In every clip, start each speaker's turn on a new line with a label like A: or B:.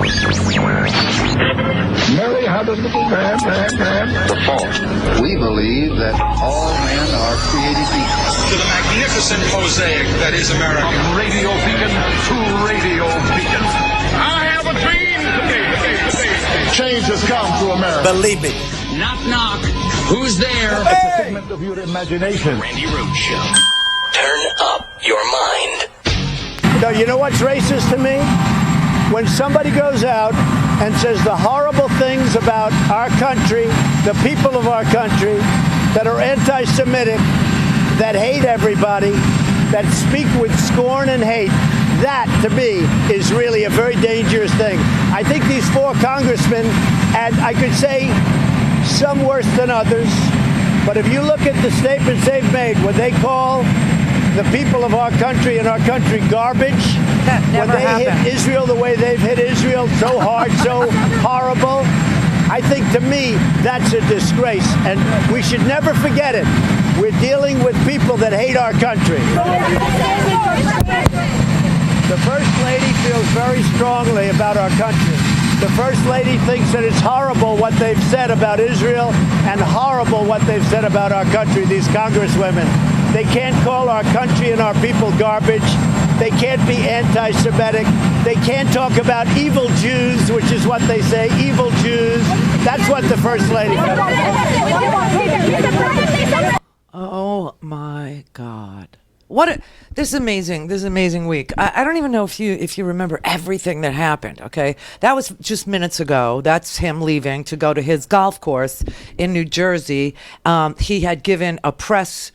A: Mary had a little man. The fault. We believe that all men are created equal.
B: To the magnificent mosaic that is America.
C: From radio beacon to radio beacon. I have a dream today.
A: Change has come to America.
D: Believe me.
E: Knock, knock. Who's there?
A: It's a figment of your imagination.
E: Randi Rhodes Show.
F: Turn up your mind.
G: No, you know what's racist to me? When somebody goes out and says the horrible things about our country, the people of our country, that are anti-Semitic, that hate everybody, that speak with scorn and hate, that, to me, is really a very dangerous thing. I think these 4 congressmen, and I could say some worse than others, but if you look at the statements they've made, when they call the people of our country and our country garbage, when they hit Israel the way they've hit Israel, so hard, so horrible, I think, to me, that's a disgrace, and we should never forget it. We're dealing with people that hate our country. The First Lady feels very strongly about our country. The First Lady thinks that it's horrible what they've said about Israel and horrible what they've said about our country, these congresswomen. They can't call our country and our people garbage. They can't be anti-Semitic. They can't talk about evil Jews, which is what they say, evil Jews. That's what the First Lady said.
H: Oh, my God. This is amazing. This is an amazing week. I don't even know if you remember everything that happened, okay? That was just minutes ago. That's him leaving to go to his golf course in New Jersey. He had given a press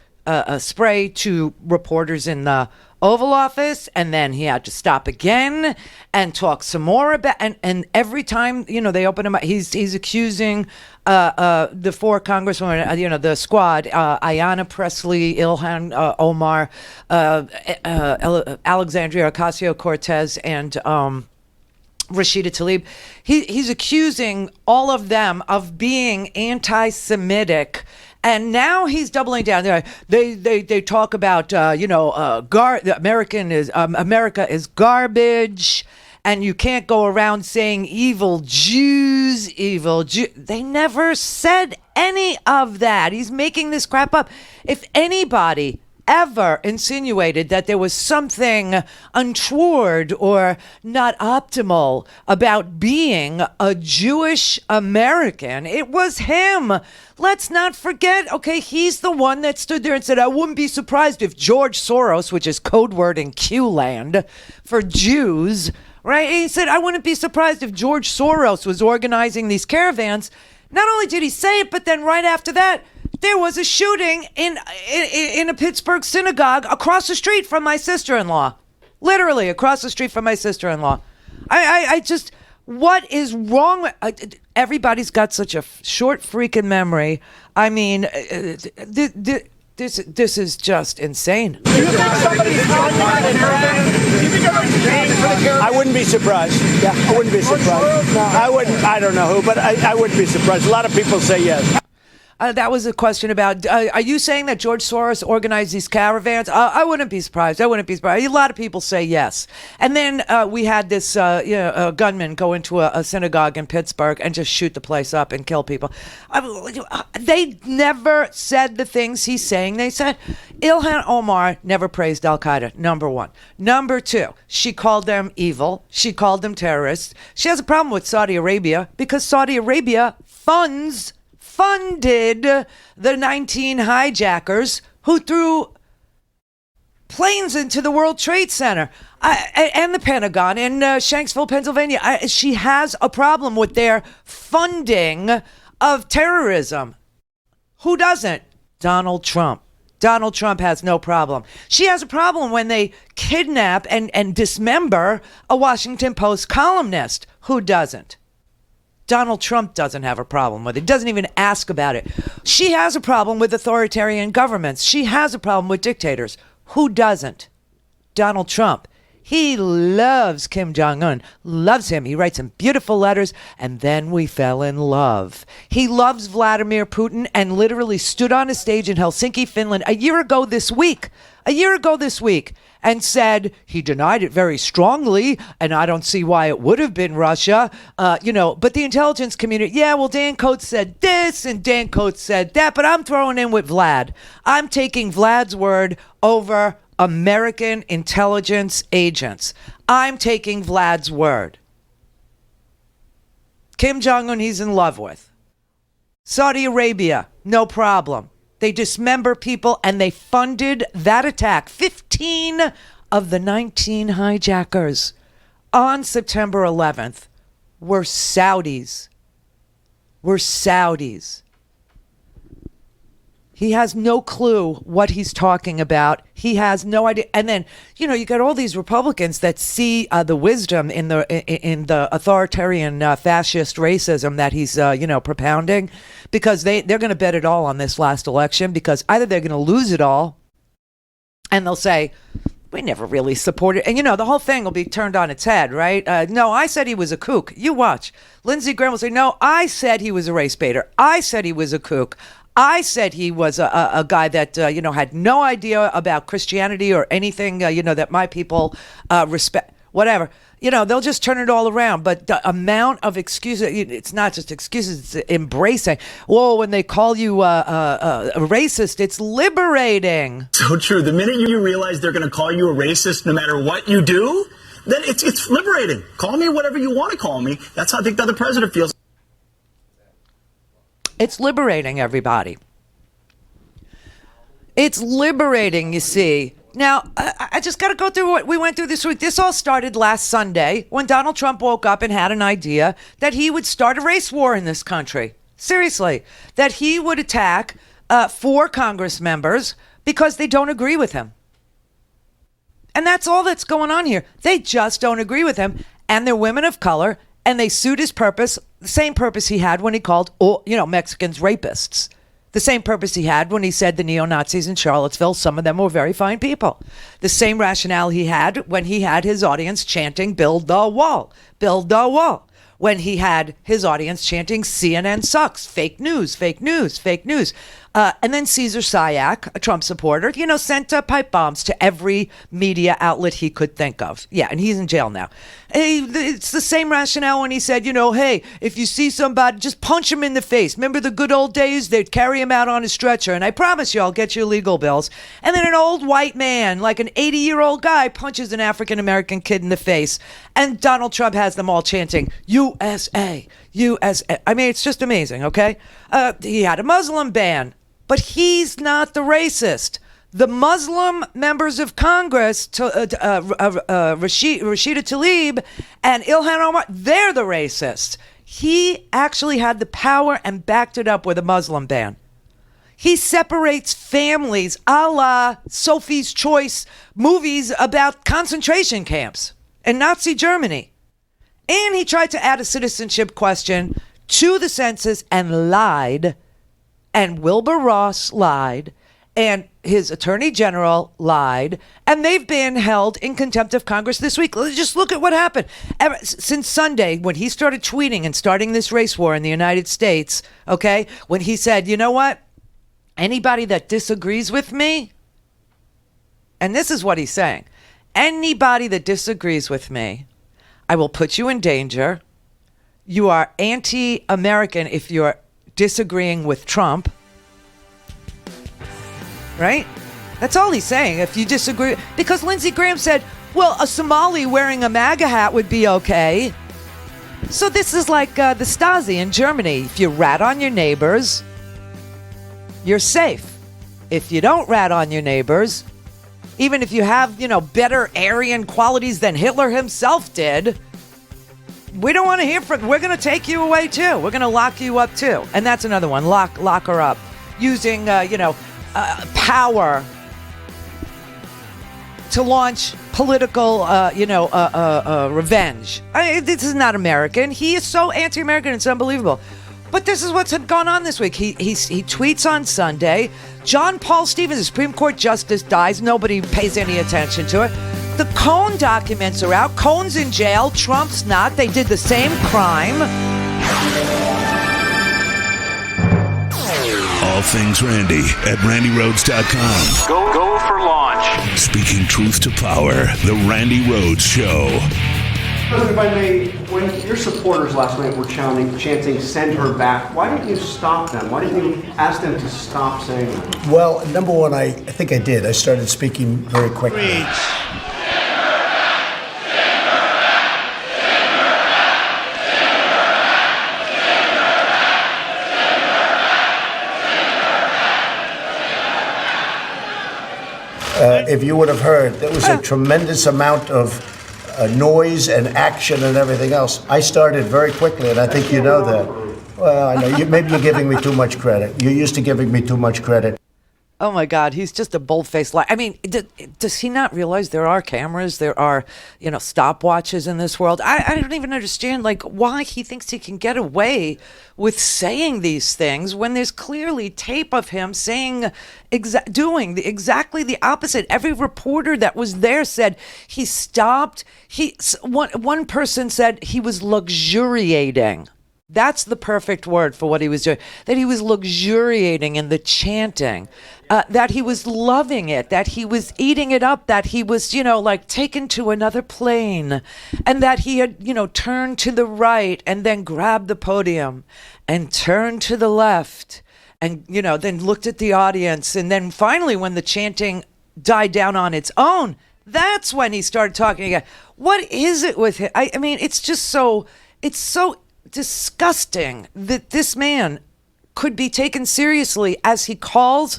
H: spray to reporters in the Oval Office, and then he had to stop again and talk some more about, and every time, they open him up, he's accusing the 4 congresswomen, the squad, Ayanna Pressley, Ilhan Omar, Alexandria Ocasio-Cortez, and Rashida Tlaib. He's accusing all of them of being anti-Semitic. And now he's doubling down. They talk about America is garbage, and you can't go around saying evil Jews. They never said any of that. He's making this crap up. If anybody ever insinuated that there was something untoward or not optimal about being a Jewish American, it was him. Let's not forget, okay, he's the one that stood there and said, I wouldn't be surprised if George Soros, which is code word in Q-land for Jews, right? He said, I wouldn't be surprised if George Soros was organizing these caravans. Not only did he say it, but then right after that, there was a shooting in a Pittsburgh synagogue across the street from my sister-in-law. Literally across the street from my sister-in-law. I just, what is wrong with, everybody's got such a short freaking memory. I mean, this is just insane.
G: I wouldn't be surprised. Yeah, I wouldn't be surprised. No, I wouldn't. I don't know who, but I wouldn't be surprised. A lot of people say yes.
H: That was a question about, are you saying that George Soros organized these caravans? I wouldn't be surprised. A lot of people say yes. And then we had this gunman go into a synagogue in Pittsburgh and just shoot the place up and kill people. They never said the things he's saying they said. Ilhan Omar never praised Al-Qaeda, number 1. Number 2, she called them evil. She called them terrorists. She has a problem with Saudi Arabia because Saudi Arabia funded the 19 hijackers who threw planes into the World Trade Center and the Pentagon in Shanksville, Pennsylvania. She has a problem with their funding of terrorism. Who doesn't? Donald Trump. Donald Trump has no problem. She has a problem when they kidnap and dismember a Washington Post columnist. Who doesn't? Donald Trump doesn't have a problem with it. Doesn't even ask about it. She has a problem with authoritarian governments. She has a problem with dictators. Who doesn't? Donald Trump. He loves Kim Jong-un, loves him. He writes him beautiful letters, and then we fell in love. He loves Vladimir Putin and literally stood on a stage in Helsinki, Finland, a year ago this week, and said he denied it very strongly, and I don't see why it would have been Russia, but the intelligence community, Dan Coates said this and Dan Coates said that, but I'm throwing in with Vlad. I'm taking Vlad's word over American intelligence agents. I'm taking Vlad's word. Kim Jong-un, he's in love with. Saudi Arabia, no problem. They dismember people, and they funded that attack. 15 of the 19 hijackers on September 11th were Saudis. He has no clue what he's talking about. He has no idea. And then, you got all these Republicans that see the wisdom in the authoritarian fascist racism that he's, propounding, because they're going to bet it all on this last election, because either they're going to lose it all and they'll say, we never really supported. And, the whole thing will be turned on its head, right? No, I said he was a kook. You watch. Lindsey Graham will say, no, I said he was a race baiter. I said he was a kook. I said he was a guy that, had no idea about Christianity or anything, that my people respect, whatever. They'll just turn it all around. But the amount of excuses, it's not just excuses, it's embracing. Whoa, when they call you a racist, it's liberating.
D: So true. The minute you realize they're going to call you a racist no matter what you do, then it's liberating. Call me whatever you want to call me. That's how I think the other president feels.
H: It's liberating, everybody. It's liberating, you see. Now, I just got to go through what we went through this week. This all started last Sunday when Donald Trump woke up and had an idea that he would start a race war in this country. Seriously. That he would attack 4 Congress members because they don't agree with him. And that's all that's going on here. They just don't agree with him. And they're women of color. And they sued his purpose, the same purpose he had when he called, Mexicans rapists. The same purpose he had when he said the neo-Nazis in Charlottesville, some of them were very fine people. The same rationale he had when he had his audience chanting, build the wall, build the wall. When he had his audience chanting, CNN sucks, fake news, fake news, fake news. And then Cesar Sayak, a Trump supporter, sent pipe bombs to every media outlet he could think of. Yeah, and he's in jail now. Hey, it's the same rationale when he said, hey, if you see somebody, just punch him in the face. Remember the good old days? They'd carry him out on a stretcher, and I promise you I'll get you legal bills. And then an old white man, like an 80-year-old guy, punches an African-American kid in the face. And Donald Trump has them all chanting, USA, USA. I mean, it's just amazing, okay? He had a Muslim ban. But he's not the racist. The Muslim members of Congress, Rashida Tlaib and Ilhan Omar, they're the racists. He actually had the power and backed it up with a Muslim ban. He separates families a la Sophie's Choice movies about concentration camps in Nazi Germany. And he tried to add a citizenship question to the census and lied. And Wilbur Ross lied, and his attorney general lied, and they've been held in contempt of Congress this week. Just look at what happened. Since Sunday, when he started tweeting and starting this race war in the United States, okay, when he said, you know what, anybody that disagrees with me, and this is what he's saying, anybody that disagrees with me, I will put you in danger. You are anti-American if you're disagreeing with Trump, right? That's all he's saying. If you disagree, because Lindsey Graham said, well, a Somali wearing a MAGA hat would be okay. So this is like the Stasi in Germany. If you rat on your neighbors, you're safe. If you don't rat on your neighbors, even if you have, better Aryan qualities than Hitler himself did, we don't want to hear from. We're going to take you away too. We're going to lock you up too. And that's another one. Lock her up, using power to launch political revenge. This is not American. He is so anti-American. It's unbelievable. But this is what's gone on this week. He tweets on Sunday. John Paul Stevens, the Supreme Court justice, dies. Nobody pays any attention to it. The Cohn documents are out. Cohn's in jail. Trump's not. They did the same crime.
I: All things Randi at RandiRhodes.com.
C: Go for launch.
I: Speaking truth to power, the Randi Rhodes Show.
J: President, if I may, when your supporters last night were chanting, send her back, why didn't you stop them? Why didn't you ask them to stop saying that?
G: Well, number one, I think I did. I started speaking very quickly. If you would have heard, there was a tremendous amount of noise and action and everything else. I started very quickly, and I think you know that. Well, I know. Maybe you're giving me too much credit. You're used to giving me too much credit.
H: Oh my God, he's just a bold-faced liar. I mean, does he not realize there are cameras, there are, stopwatches in this world? I don't even understand, why he thinks he can get away with saying these things when there's clearly tape of him saying, doing exactly the opposite. Every reporter that was there said he stopped. One person said he was luxuriating. That's the perfect word for what he was doing. That he was luxuriating in the chanting, that he was loving it, that he was eating it up, that he was, taken to another plane, and that he had, turned to the right and then grabbed the podium and turned to the left and, then looked at the audience. And then finally, when the chanting died down on its own, that's when he started talking again. What is it with him? I mean, it's so disgusting that this man could be taken seriously as he calls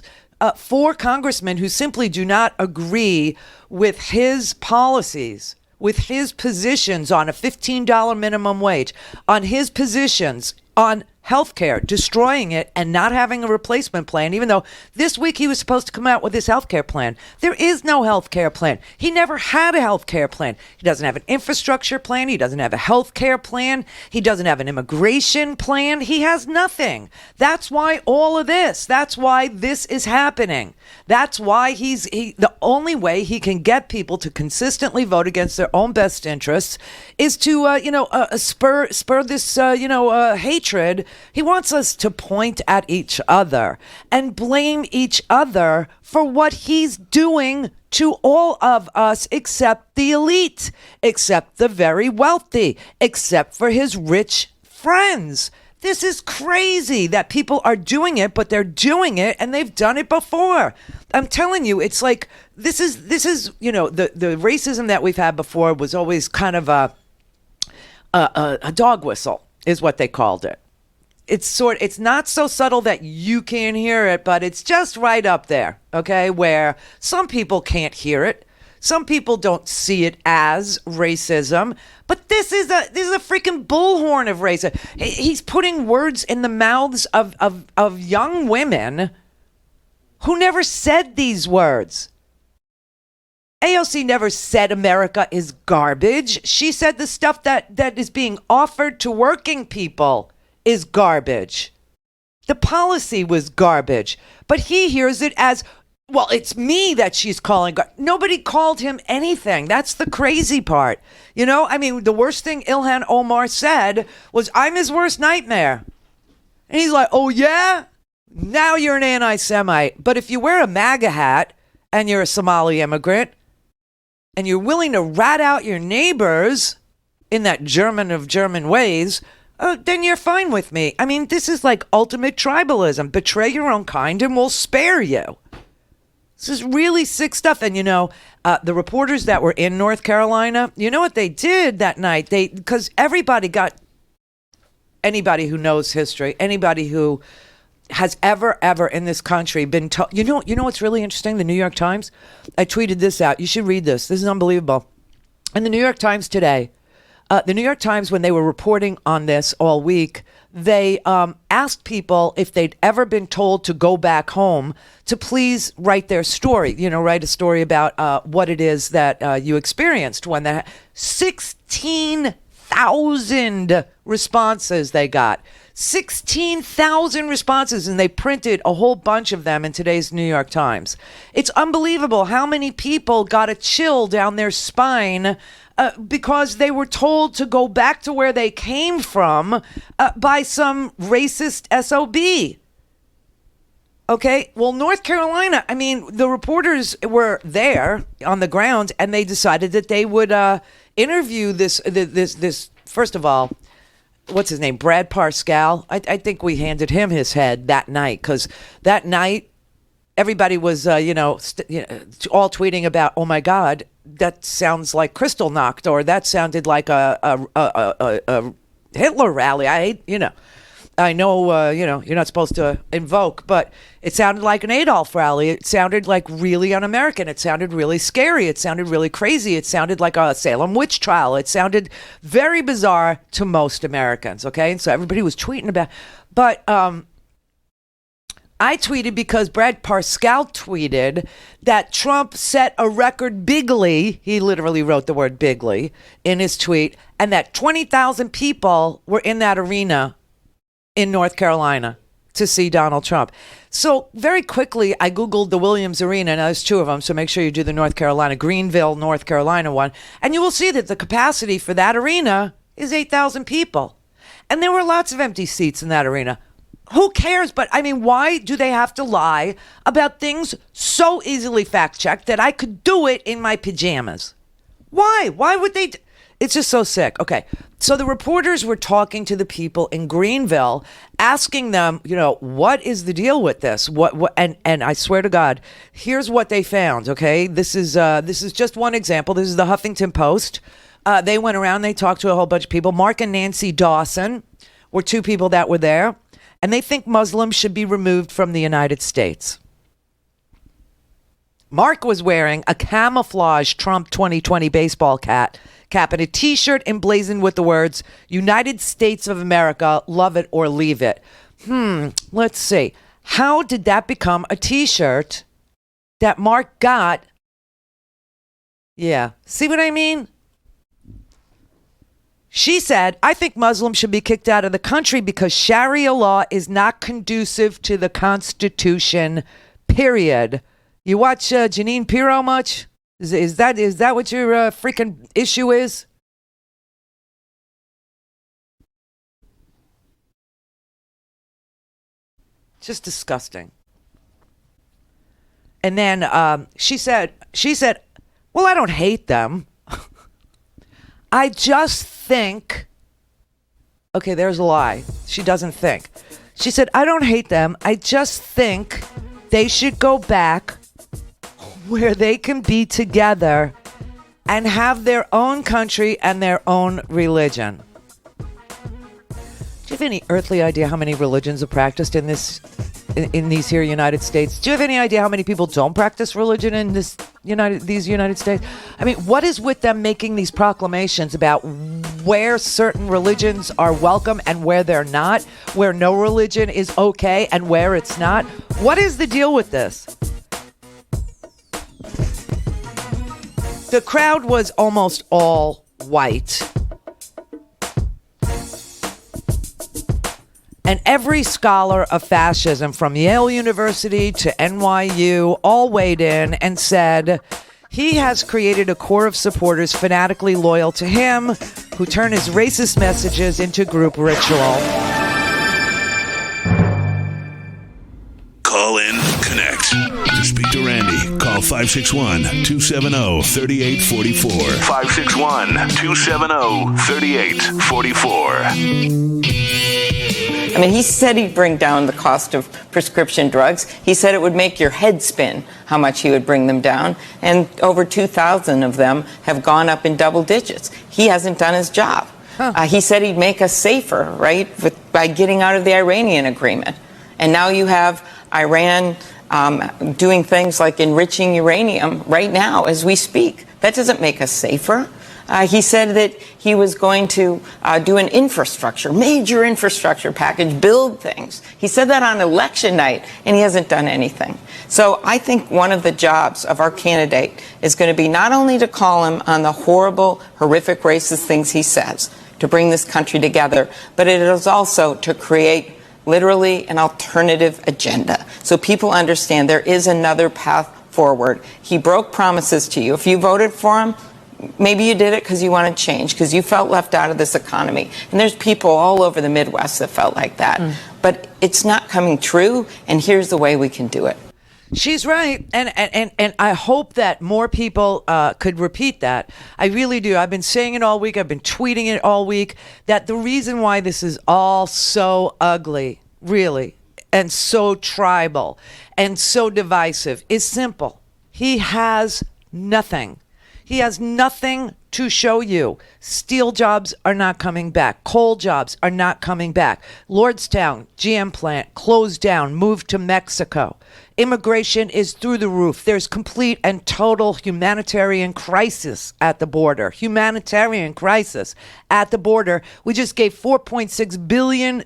H: for congressmen who simply do not agree with his policies, with his positions on a $15 minimum wage, on his positions on healthcare, destroying it and not having a replacement plan, even though this week he was supposed to come out with his healthcare plan. There is no healthcare plan. He never had a healthcare plan. He doesn't have an infrastructure plan. He doesn't have a healthcare plan. He doesn't have an immigration plan. He has nothing. That's why all of this, that's why this is happening. That's why the only way he can get people to consistently vote against their own best interests is to, spur this, hatred. He wants us to point at each other and blame each other for what he's doing to all of us except the elite, except the very wealthy, except for his rich friends. This is crazy that people are doing it, but they're doing it and they've done it before. I'm telling you, it's like this is the racism that we've had before was always kind of a dog whistle is what they called it. It's not so subtle that you can't hear it, but it's just right up there, okay? Where some people can't hear it. Some people don't see it as racism, but this is a freaking bullhorn of racism. He's putting words in the mouths of young women who never said these words. AOC never said America is garbage. She said the stuff that is being offered to working people is garbage. The policy was garbage, but he hears it as, well, it's me that she's calling. Nobody called him anything. That's the crazy part. The worst thing Ilhan Omar said was, I'm his worst nightmare. And he's like, oh yeah? Now you're an anti-Semite. But if you wear a MAGA hat and you're a Somali immigrant and you're willing to rat out your neighbors in that German of German ways, then you're fine with me. I mean, this is like ultimate tribalism. Betray your own kind and we'll spare you. This is really sick stuff. And, the reporters that were in North Carolina, you know what they did that night? Because anybody who knows history, anybody who has ever in this country been told, you know what's really interesting? The New York Times, I tweeted this out. You should read this. This is unbelievable. In the New York Times today, the New York Times, when they were reporting on this all week, they asked people if they'd ever been told to go back home to please write their story, write a story about what it is that you experienced when that 16,000 16,000 responses they got. 16,000 responses, and they printed a whole bunch of them in today's New York Times. It's unbelievable how many people got a chill down their spine because they were told to go back to where they came from by some racist SOB. Okay, well, North Carolina, I mean, the reporters were there on the ground, and they decided that they would interview this, first of all, what's his name, Brad Parscale. I think we handed him his head that night, because that night, everybody was, all tweeting about, oh my God, that sounds like Kristallnacht, or that sounded like a Hitler rally. I know, you're not supposed to invoke, but it sounded like an Adolf rally. It sounded like really un-American. It sounded really scary. It sounded really crazy. It sounded like a Salem witch trial. It sounded very bizarre to most Americans, okay? And so everybody was tweeting about, but I tweeted because Brad Parscale tweeted that Trump set a record bigly. He literally wrote the word bigly in his tweet, and that 20,000 people were in that arena in North Carolina to see Donald Trump. So very quickly, I Googled the Williams Arena, and there's two of them, so make sure you do the North Carolina, Greenville, North Carolina one, and you will see that the capacity for that arena is 8,000 people. And there were lots of empty seats in that arena. Who cares? But I mean, why do they have to lie about things so easily fact-checked that I could do it in my pajamas? Why? Why would they? It's just so sick. Okay. So the reporters were talking to the people in Greenville, asking them, what is the deal with this? And I swear to God, here's what they found. Okay. This is just one example. This is the Huffington Post. They went around, they talked to a whole bunch of people. Mark and Nancy Dawson were two people that were there, and they think Muslims should be removed from the United States. Mark was wearing a camouflage Trump 2020 baseball cap and a T-shirt emblazoned with the words, United States of America, love it or leave it. Let's see. How did that become a T-shirt that Mark got? Yeah. See what I mean? She said, I think Muslims should be kicked out of the country because Sharia law is not conducive to the Constitution, period. You watch Jeanine Pirro much? Is that what your freaking issue is? Just disgusting. And then she said, well, I don't hate them. I just think, okay, there's a lie. She doesn't think. She said, I don't hate them. I just think they should go back where they can be together and have their own country and their own religion. Do you have any earthly idea how many religions are practiced in these here United States? Do you have any idea how many people don't practice religion in these United States? I mean, what is with them making these proclamations about where certain religions are welcome and where they're not, where no religion is okay and where it's not? What is the deal with this? The crowd was almost all white. And every scholar of fascism from Yale University to NYU all weighed in and said he has created a core of supporters fanatically loyal to him who turn his racist messages into group ritual.
I: Call in, connect. To speak to Randi, call 561-270-3844. 561-270-3844.
K: I mean, he said he'd bring down the cost of prescription drugs. He said it would make your head spin how much he would bring them down. And over 2,000 of them have gone up in double digits. He hasn't done his job. He said he'd make us safer, right, by getting out of the Iranian agreement. And now you have Iran doing things like enriching uranium right now as we speak. That doesn't make us safer. He said that he was going to do an major infrastructure package, build things. He said that on election night, and he hasn't done anything. So I think one of the jobs of our candidate is going to be not only to call him on the horrible, horrific, racist things he says, to bring this country together, but it is also to create literally an alternative agenda. So people understand there is another path forward. He broke promises to you. If you voted for him, maybe you did it because you wanted change, because you felt left out of this economy. And there's people all over the Midwest that felt like that. But it's not coming true, and here's the way we can do it.
H: She's right. And I hope that more people could repeat that. I really do. I've been saying it all week. I've been tweeting it all week, that the reason why this is all so ugly, really, and so tribal and so divisive is simple. He has nothing. He has nothing to show you. Steel jobs are not coming back. Coal jobs are not coming back. Lordstown GM plant closed down, moved to Mexico. Immigration is through the roof. There's complete and total humanitarian crisis at the border. Humanitarian crisis at the border. We just gave $4.6 billion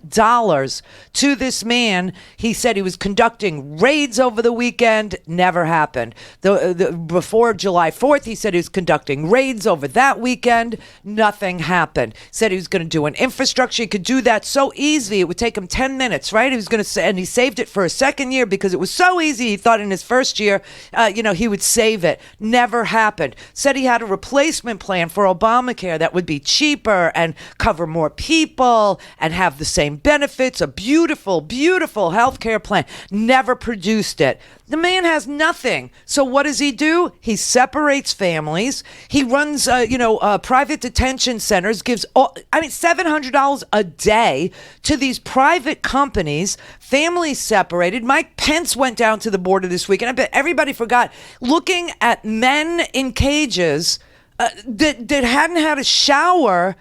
H: to this man. He said he was conducting raids over the weekend. Never happened. Before July 4th, he said he was conducting raids over that weekend. Nothing happened. Said he was going to do an infrastructure. He could do that so easy. It would take him 10 minutes, right? He was going to say, and he saved it for a second year because it was so easy. He thought in his first year, he would save it. Never happened. Said he had a replacement plan for Obamacare that would be cheaper and cover more people and have the same benefits. A beautiful, beautiful healthcare plan. Never produced it. The man has nothing. So what does he do? He separates families. He runs, private detention centers, gives $700 a day to these private companies, families separated. Mike Pence went down to the border this week, and I bet everybody forgot, looking at men in cages that hadn't had a shower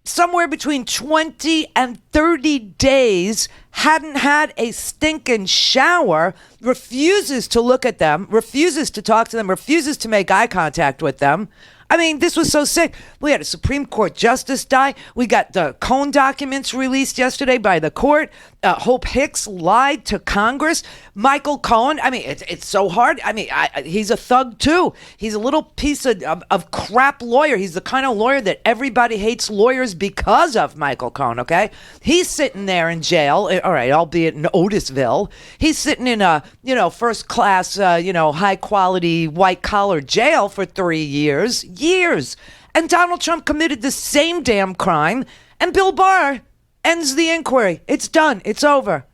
H: somewhere between 20 and 30 days, hadn't had a stinking shower, refuses to look at them, refuses to talk to them, refuses to make eye contact with them. I mean, this was so sick. We had a Supreme Court justice die. We got the Cohen documents released yesterday by the court. Hope Hicks lied to Congress. Michael Cohen, I mean, it's so hard. I mean, he's a thug too. He's a little piece of crap lawyer. He's the kind of lawyer that everybody hates lawyers because of, Michael Cohen, okay? He's sitting there in jail, all right, albeit in Otisville. He's sitting in a, first class, high quality white collar jail for 3 years. And Donald Trump committed the same damn crime, and Bill Barr ends the inquiry. It's done. It's over.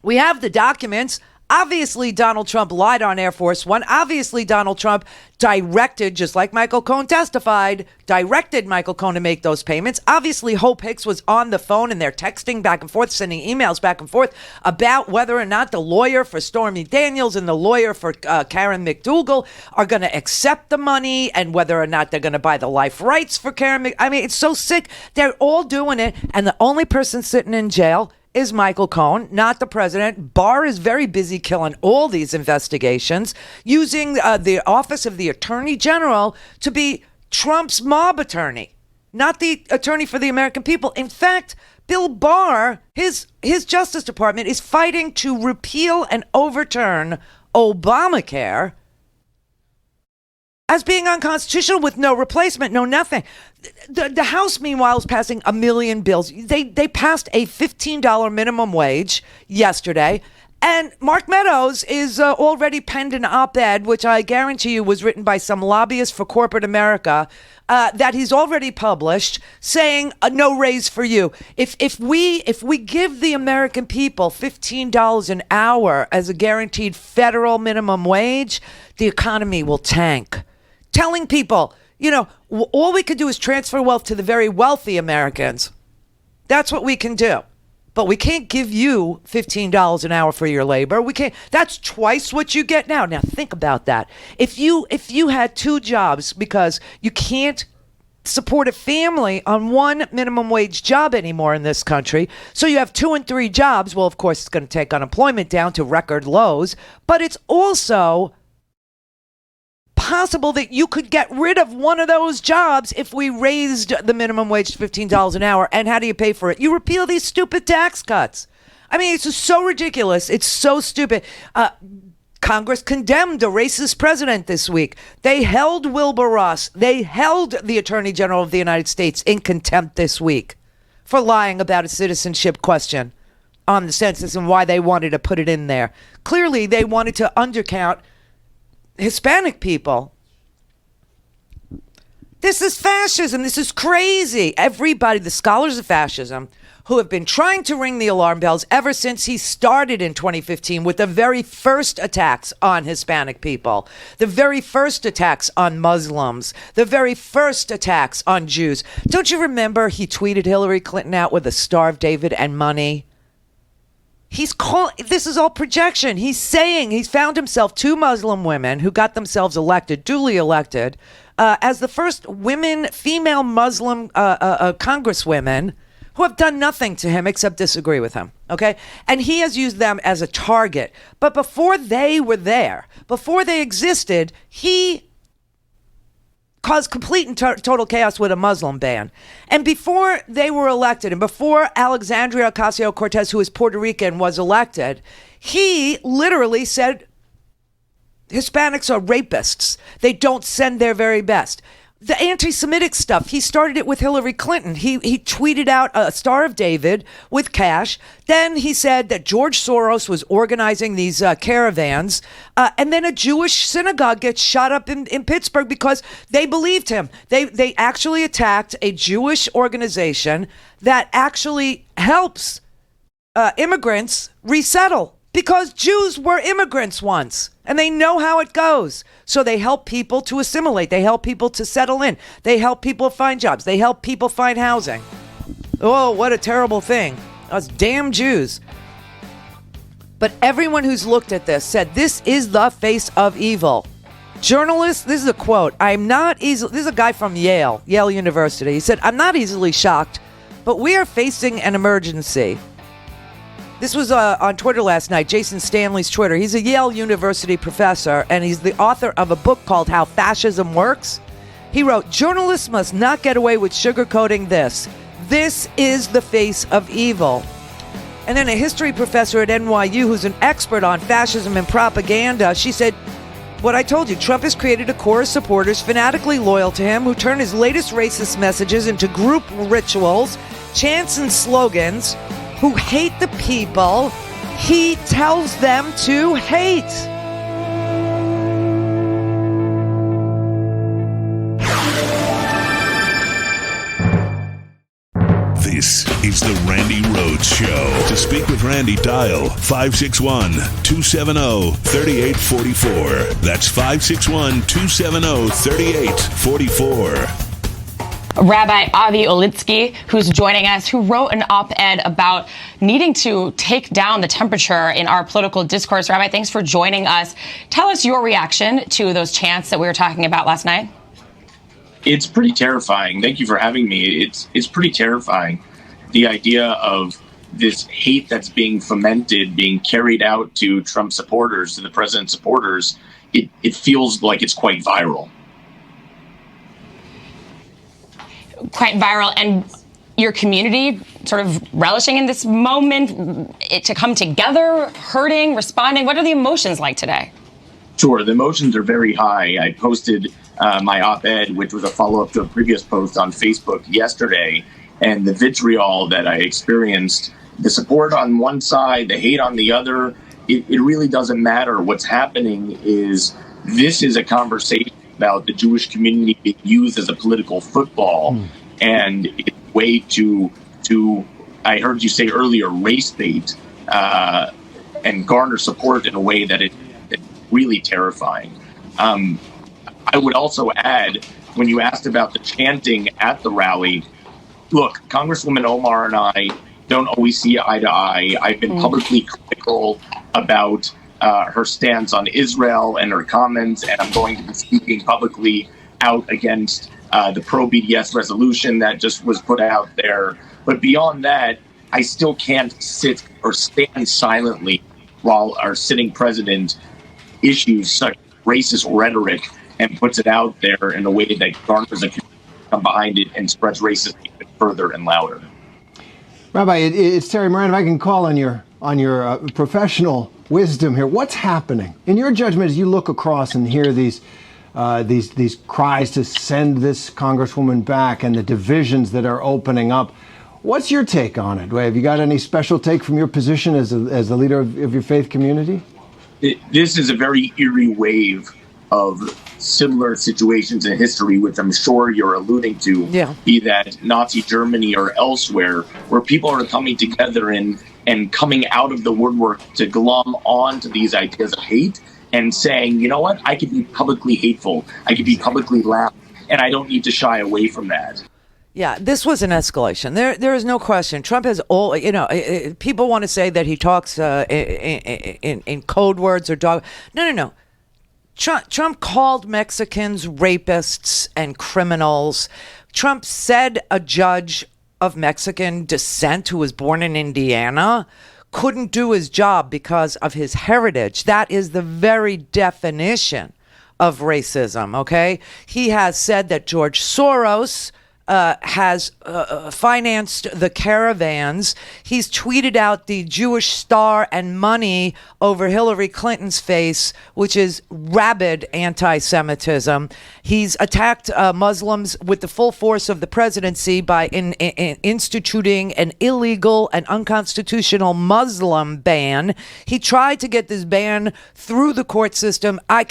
H: We have the documents. Obviously, Donald Trump lied on Air Force One. Obviously, Donald Trump directed, just like Michael Cohen testified, directed Michael Cohen to make those payments. Obviously, Hope Hicks was on the phone and they're texting back and forth, sending emails back and forth about whether or not the lawyer for Stormy Daniels and the lawyer for Karen McDougal are going to accept the money and whether or not they're going to buy the life rights for Karen I mean, it's so sick. They're all doing it. And the only person sitting in jail is Michael Cohen, not the president. Barr is very busy killing all these investigations, using the office of the Attorney General to be Trump's mob attorney, not the attorney for the American people. In fact, Bill Barr, his Justice Department is fighting to repeal and overturn Obamacare as being unconstitutional with no replacement, no nothing. The House, meanwhile, is passing a million bills. They passed a $15 minimum wage yesterday. And Mark Meadows is already penned an op-ed, which I guarantee you was written by some lobbyist for corporate America, that he's already published, saying no raise for you. If we give the American people $15 an hour as a guaranteed federal minimum wage, the economy will tank. Telling people, all we could do is transfer wealth to the very wealthy Americans. That's what we can do. But we can't give you $15 an hour for your labor. We can't. That's twice what you get now. Now think about that. If you had two jobs because you can't support a family on one minimum wage job anymore in this country, so you have 2 and 3 jobs, well, of course, it's going to take unemployment down to record lows, but it's also possible that you could get rid of one of those jobs if we raised the minimum wage to $15 an hour. And how do you pay for it? You repeal these stupid tax cuts. I mean, it's just so ridiculous. It's so stupid. Congress condemned a racist president this week. They held Wilbur Ross. They held the Attorney General of the United States in contempt this week for lying about a citizenship question on the census and why they wanted to put it in there. Clearly, they wanted to undercount Hispanic people. This is fascism. This is crazy. Everybody, the scholars of fascism, who have been trying to ring the alarm bells ever since he started in 2015 with the very first attacks on Hispanic people, the very first attacks on Muslims, the very first attacks on Jews. Don't you remember he tweeted Hillary Clinton out with a Star of David and money? This is all projection. He's saying he's found himself 2 Muslim women who got themselves elected, duly elected, as the first female Muslim congresswomen who have done nothing to him except disagree with him, okay? And he has used them as a target. But before they were there, before they existed, he caused complete and total chaos with a Muslim ban. And before they were elected, and before Alexandria Ocasio-Cortez, who is Puerto Rican, was elected, he literally said Hispanics are rapists. They don't send their very best. The anti-Semitic stuff, he started it with Hillary Clinton. He tweeted out a Star of David with cash. Then he said that George Soros was organizing these caravans. And then a Jewish synagogue gets shot up in Pittsburgh because they believed him. They actually attacked a Jewish organization that actually helps immigrants resettle. Because Jews were immigrants once, and they know how it goes. So they help people to assimilate. They help people to settle in. They help people find jobs. They help people find housing. Oh, what a terrible thing. Those damn Jews. But everyone who's looked at this said this is the face of evil. Journalists, this is a quote. This is a guy from Yale University. He said, "I'm not easily shocked, but we are facing an emergency." This was on Twitter last night, Jason Stanley's Twitter. He's a Yale University professor, and he's the author of a book called How Fascism Works. He wrote, "Journalists must not get away with sugarcoating this. This is the face of evil." And then a history professor at NYU who's an expert on fascism and propaganda, she said, what I told you, Trump has created a core of supporters fanatically loyal to him who turn his latest racist messages into group rituals, chants and slogans, who hate the people he tells them to hate.
I: This is the Randi Rhodes Show. To speak with Randi, dial 561-270-3844. That's 561-270-3844.
L: Rabbi Avi Olitsky, who's joining us, who wrote an op-ed about needing to take down the temperature in our political discourse. Rabbi, thanks for joining us. Tell us your reaction to those chants that we were talking about last night.
M: It's pretty terrifying. Thank you for having me. It's pretty terrifying. The idea of this hate that's being fomented, being carried out to Trump supporters, to the president's supporters, it feels like it's quite viral.
L: Quite viral, and your community sort of relishing in this moment, it to come together, hurting, responding. What are the emotions like today?
M: Sure, the emotions are very high. I posted my op-ed, which was a follow-up to a previous post on Facebook yesterday, and the vitriol that I experienced, the support on one side, the hate on the other, it really doesn't matter. What's happening is this is a conversation about the Jewish community being used as a political football, and it's a way to I heard you say earlier, race bait and garner support in a way that it's really terrifying. I would also add, when you asked about the chanting at the rally, look, Congresswoman Omar and I don't always see eye to eye. I've been publicly critical about her stance on Israel and her comments, and I'm going to be speaking publicly out against the pro-BDS resolution that just was put out there. But beyond that, I still can't sit or stand silently while our sitting president issues such racist rhetoric and puts it out there in a way that garners a community to come behind it and spreads racism even further and louder.
N: Rabbi, it's Terry Moran. If I can call on your professional wisdom here. What's happening? In your judgment, as you look across and hear these cries to send this Congresswoman back and the divisions that are opening up, what's your take on it? Have you got any special take from your position as the leader of your faith community?
M: This is a very eerie wave of similar situations in history, which I'm sure you're alluding to, be that Nazi Germany or elsewhere, where people are coming together and coming out of the woodwork to glom on to these ideas of hate and saying, you know what, I could be publicly hateful, I could be publicly loud, and I don't need to shy away from that.
H: Yeah, this was an escalation. There is no question. Trump has all, people want to say that he talks in code words or dog. No. Trump called Mexicans rapists and criminals. Trump said a judge of Mexican descent who was born in Indiana couldn't do his job because of his heritage. That is the very definition of racism, okay? He has said that George Soros has financed the caravans. He's tweeted out the Jewish star and money over Hillary Clinton's face, which is rabid anti-Semitism. He's attacked Muslims with the full force of the presidency by instituting an illegal and unconstitutional Muslim ban. He tried to get this ban through the court system. How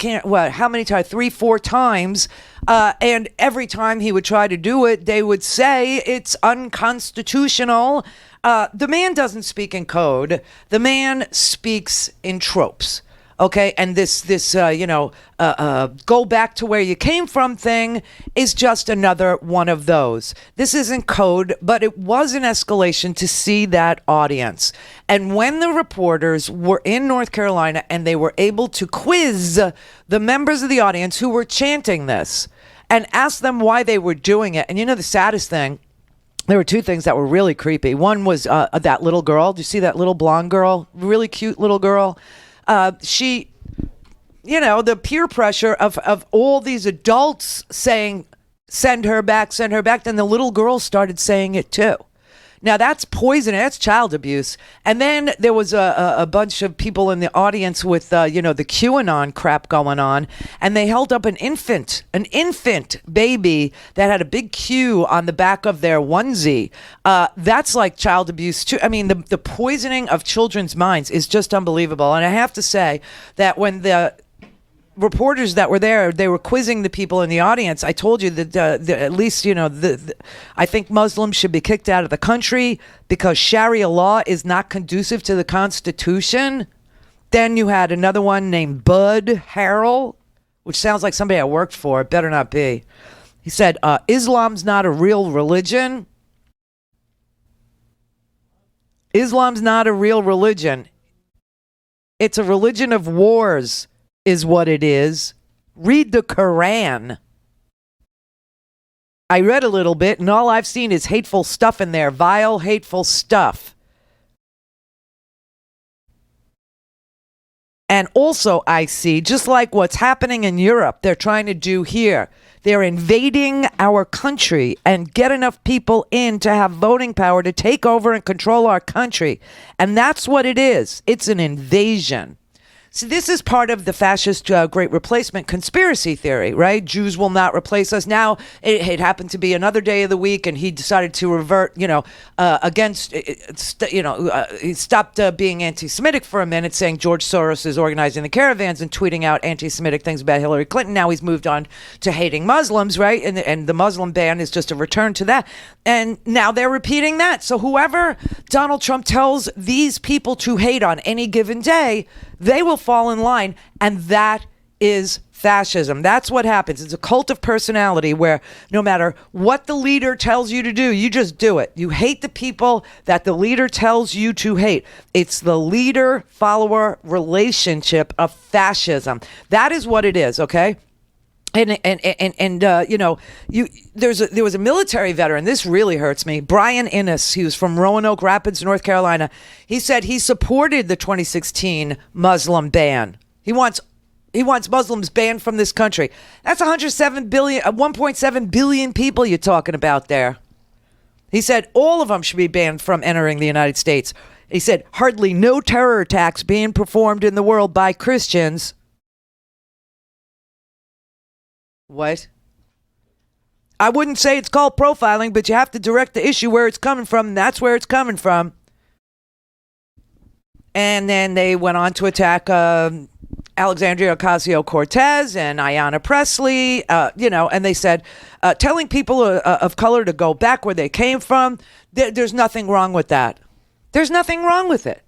H: many times? 3-4 times. And every time he would try to do it, they would say it's unconstitutional. The man doesn't speak in code. The man speaks in tropes. Okay, and this go back to where you came from thing is just another one of those. This isn't code, but it was an escalation to see that audience. And when the reporters were in North Carolina and they were able to quiz the members of the audience who were chanting this and ask them why they were doing it. And the saddest thing, there were two things that were really creepy. One was that little girl. Do you see that little blonde girl? Really cute little girl. She, the peer pressure of all these adults saying, send her back, then the little girl started saying it too. Now that's poison. That's child abuse. And then there was a bunch of people in the audience with, the QAnon crap going on. And they held up an infant baby that had a big Q on the back of their onesie. That's like child abuse too. I mean, the poisoning of children's minds is just unbelievable. And I have to say that when the reporters that were there, they were quizzing the people in the audience. I told you that at least, I think Muslims should be kicked out of the country because Sharia law is not conducive to the Constitution. Then you had another one named Bud Harrell, which sounds like somebody I worked for. It better not be. He said, Islam's not a real religion. Islam's not a real religion. It's a religion of wars. Is what it is. Read the Quran. I read a little bit, and all I've seen is hateful stuff in there. Vile, hateful stuff. And also I see, just like what's happening in Europe, they're trying to do here. They're invading our country and get enough people in to have voting power to take over and control our country. And that's what it is. It's an invasion. So this is part of the fascist Great Replacement conspiracy theory, right? Jews will not replace us. Now, it happened to be another day of the week, and he decided to revert, against, he stopped being anti-Semitic for a minute, saying George Soros is organizing the caravans and tweeting out anti-Semitic things about Hillary Clinton. Now he's moved on to hating Muslims, right? And the Muslim ban is just a return to that. And now they're repeating that. So whoever Donald Trump tells these people to hate on any given day, they will fall in line, and that is fascism. That's what happens. It's a cult of personality where no matter what the leader tells you to do, you just do it. You hate the people that the leader tells you to hate. It's the leader-follower relationship of fascism. That is what it is, okay? There was a military veteran. This really hurts me. Brian Innes. He was from Roanoke Rapids, North Carolina. He said he supported the 2016 Muslim ban. He wants Muslims banned from this country. That's 1.7 billion people you're talking about there. He said all of them should be banned from entering the United States. He said hardly no terror attacks being performed in the world by Christians. What? I wouldn't say it's called profiling, but you have to direct the issue where it's coming from. And that's where it's coming from. And then they went on to attack Alexandria Ocasio-Cortez and Ayanna Pressley, and they said telling people of color to go back where they came from, there's nothing wrong with that. There's nothing wrong with it.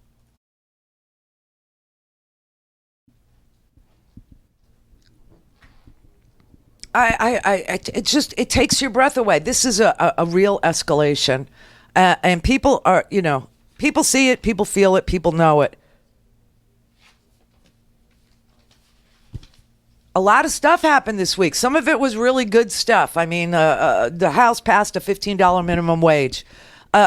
H: It takes your breath away. This is a real escalation. And people are, people see it, people feel it, people know it. A lot of stuff happened this week. Some of it was really good stuff. I mean, the House passed a $15 minimum wage.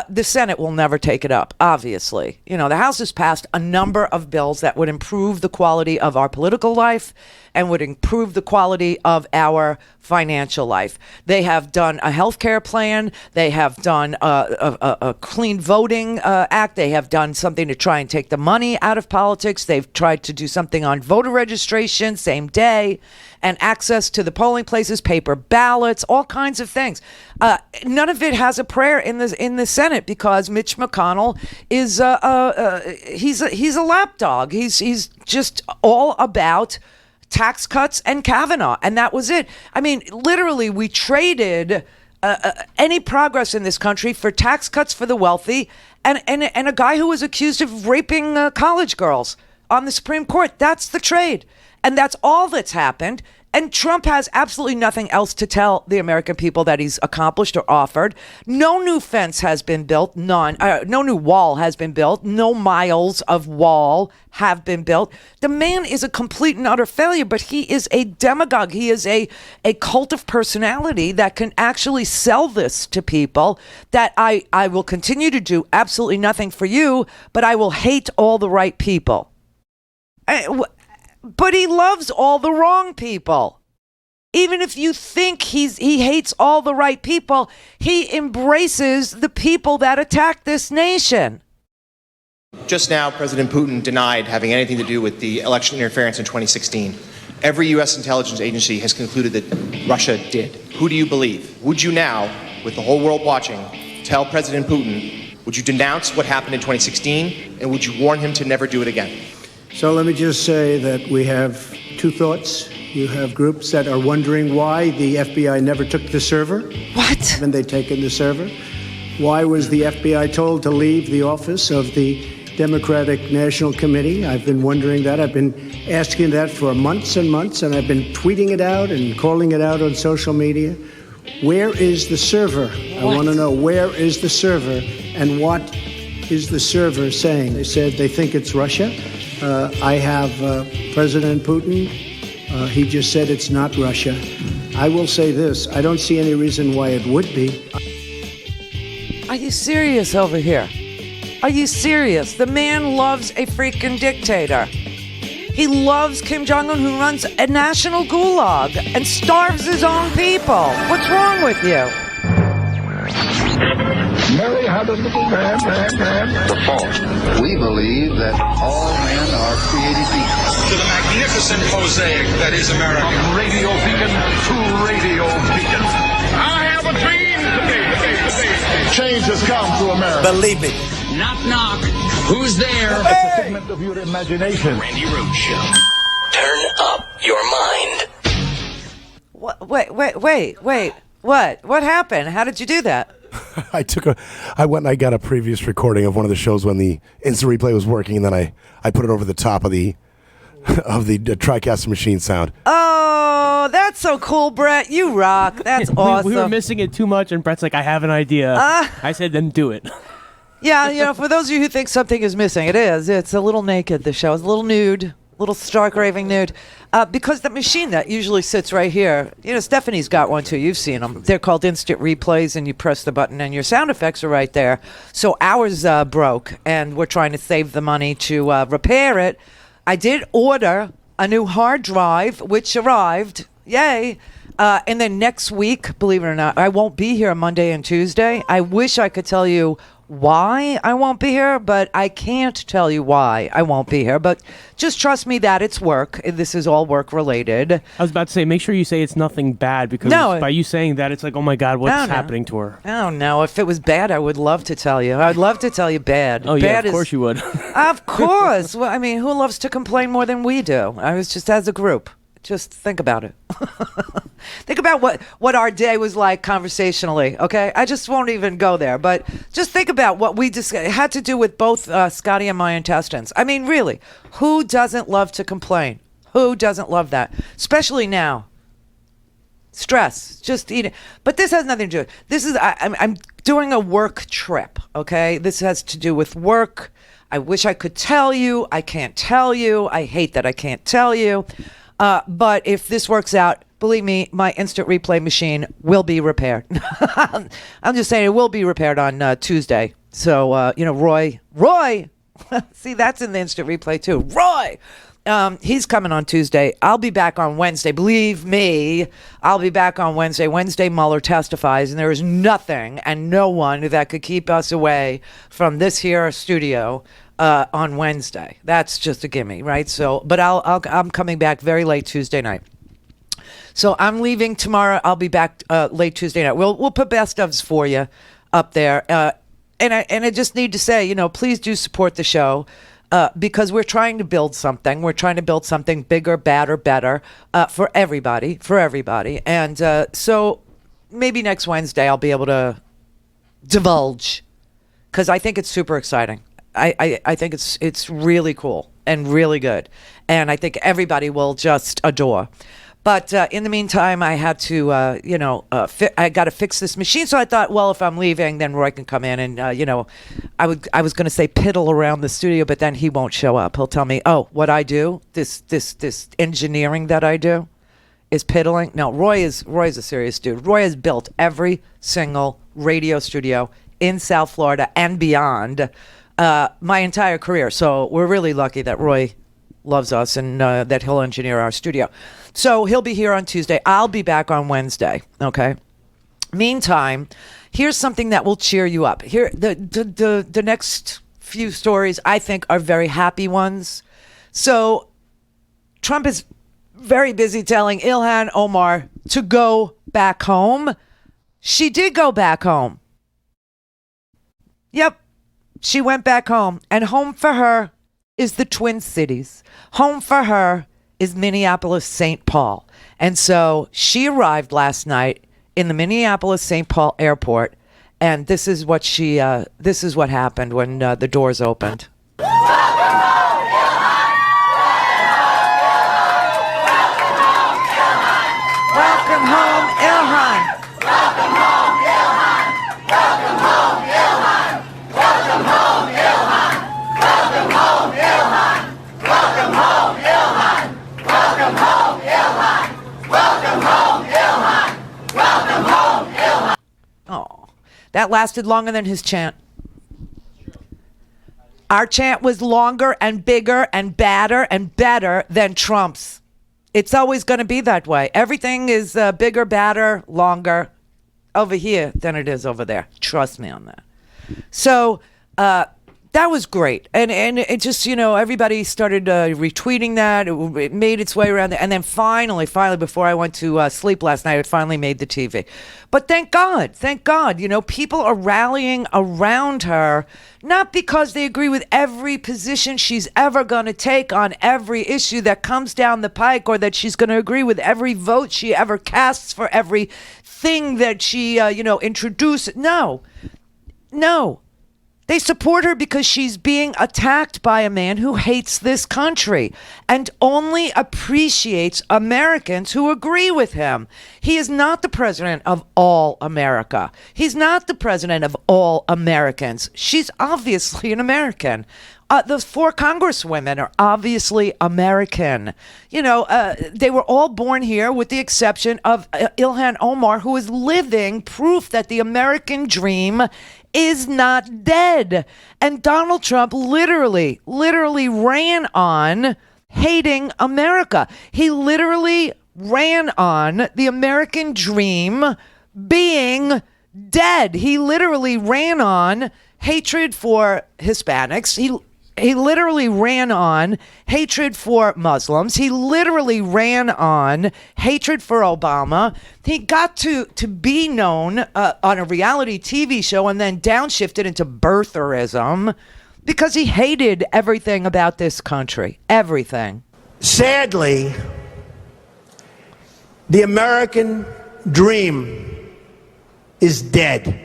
H: The Senate will never take it up, obviously. The House has passed a number of bills that would improve the quality of our political life and would improve the quality of our financial life. They have done a health care plan. They have done a clean voting act. They have done something to try and take the money out of politics. They've tried to do something on voter registration, same day, and access to the polling places, paper ballots, all kinds of things. None of it has a prayer in the Senate because Mitch McConnell is he's a lapdog. He's just all about tax cuts and Kavanaugh, and that was it. I mean, literally, we traded any progress in this country for tax cuts for the wealthy and a guy who was accused of raping college girls on the Supreme Court. That's the trade, and that's all that's happened. And Trump has absolutely nothing else to tell the American people that he's accomplished or offered. No new fence has been built. None. No new wall has been built. No miles of wall have been built. The man is a complete and utter failure, but he is a demagogue. He is a cult of personality that can actually sell this to people that I will continue to do absolutely nothing for you, but I will hate all the right people. But he loves all the wrong people. Even if you think he hates all the right people, he embraces the people that attack this nation.
O: Just now, President Putin denied having anything to do with the election interference in 2016. Every U.S. intelligence agency has concluded that Russia did. Who do you believe? Would you now, with the whole world watching, tell President Putin, would you denounce what happened in 2016, and would you warn him to never do it again?
G: So let me just say that we have two thoughts. You have groups that are wondering why the FBI never took the server.
H: What?
G: Haven't they taken the server? Why was the FBI told to leave the office of the Democratic National Committee? I've been wondering that. I've been asking that for months and months, and I've been tweeting it out and calling it out on social media. Where is the server? I want to know, where is the server, and what is the server saying? They said they think it's Russia. I have President Putin. He just said it's not Russia. I will say this. I don't see any reason why it would be.
H: Are you serious over here? Are you serious? The man loves a freaking dictator. He loves Kim Jong-un, who runs a national gulag and starves his own people. What's wrong with you?
A: Mary had a little man. The fault. We believe that all men are created equal.
B: To the magnificent mosaic that is America.
C: From radio beacon to radio beacon. I have a dream today.
A: Change has come to America.
E: Believe me. Knock, knock. Who's there?
A: It's a figment of your imagination.
F: Randi Rhodes Show. Turn up your mind.
H: Wait. What happened? How did you do that?
P: I went and I got a previous recording of one of the shows when the instant replay was working, and then I put it over the top of the TriCaster machine sound.
H: Oh, that's so cool, Brett. You rock. That's awesome.
Q: We were missing it too much, and Brett's like, I have an idea. I said, then do it.
H: Yeah, for those of you who think something is missing, it is. It's a little naked, the show. It's a little nude, little stark raving nude. Because the machine that usually sits right here, Stephanie's got one too. You've seen them. They're called instant replays, and you press the button, and your sound effects are right there. So ours broke, and we're trying to save the money to repair it. I did order a new hard drive, which arrived. Yay. And then next week, believe it or not, I won't be here Monday and Tuesday. I wish I could tell you why I won't be here, but I can't tell you why I won't be here. But just trust me that it's work. This is all work related.
Q: I was about to say, make sure you say it's nothing bad, because by you saying that, it's like, oh my God, what's happening to her?
H: Oh, no. If it was bad, I would love to tell you. I'd love to tell you bad.
Q: Oh, yeah, of course you would.
H: Of course. Well, I mean, who loves to complain more than we do? I was just as a group. Just think about it. Think about what our day was like conversationally, okay? I just won't even go there, but just think about what we it had to do with both Scotty and my intestines. I mean, really, who doesn't love to complain? Who doesn't love that? Especially now. Stress, just eating. But this has nothing to do with it. This is, I'm doing a work trip, okay? This has to do with work. I wish I could tell you. I can't tell you. I hate that I can't tell you. But if this works out, believe me, my instant replay machine will be repaired. I'm just saying it will be repaired on Tuesday. So, Roy, see, that's in the instant replay too. Roy, he's coming on Tuesday. I'll be back on Wednesday. Believe me, I'll be back on Wednesday. Wednesday, Mueller testifies, and there is nothing and no one that could keep us away from this here studio on Wednesday. That's just a gimme, right? So, but I'm coming back very late Tuesday night. So I'm leaving tomorrow. I'll be back late Tuesday night. We'll put best ofs for you up there. And I just need to say, please do support the show because we're trying to build something. We're trying to build something bigger, badder, better for everybody. And so maybe next Wednesday I'll be able to divulge because I think it's super exciting. I think it's really cool and really good. And I think everybody will just adore. But in the meantime, I had to, I got to fix this machine. So I thought, well, if I'm leaving, then Roy can come in and, I was going to say piddle around the studio, but then he won't show up. He'll tell me, oh, what I do, this engineering that I do is piddling. No, Roy's a serious dude. Roy has built every single radio studio in South Florida and beyond my entire career. So we're really lucky that Roy loves us and that he'll engineer our studio. So he'll be here on Tuesday. I'll be back on Wednesday. Okay. Meantime, here's something that will cheer you up. Here, the next few stories I think are very happy ones. So Trump is very busy telling Ilhan Omar to go back home. She did go back home. Yep. She went back home, and home for her is the Twin Cities. Home for her is Minneapolis, St. Paul. And so she arrived last night in the Minneapolis, St. Paul airport, and this is what happened when the doors opened. Welcome home, Ilhan. Welcome home, Ilhan. Welcome home, Ilhan. Welcome home, Ilhan. Welcome home, Ilhan. Welcome home, Ilhan. Welcome home, Ilhan. Welcome home, Ilhan. Welcome home, Ilhan. Oh, that lasted longer than his chant. Our chant was longer and bigger and badder and better than Trump's. It's always going to be that way. Everything is bigger, badder, longer over here than it is over there. Trust me on that. So that was great. And it just, everybody started retweeting that. It made its way around there. And then finally, before I went to sleep last night, it finally made the TV. But thank God, people are rallying around her, not because they agree with every position she's ever going to take on every issue that comes down the pike, or that she's going to agree with every vote she ever casts for every thing that she, introduces. No. They support her because she's being attacked by a man who hates this country and only appreciates Americans who agree with him. He is not the president of all America. He's not the president of all Americans. She's obviously an American. The 4 congresswomen are obviously American. They were all born here with the exception of Ilhan Omar, who is living proof that the American dream is not dead. And Donald Trump literally ran on hating America. He literally ran on the American dream being dead. He literally ran on hatred for Hispanics. He literally ran on hatred for Muslims. He literally ran on hatred for Obama. He got to be known on a reality TV show and then downshifted into birtherism because he hated everything about this country. Everything.
G: Sadly, the American dream is dead.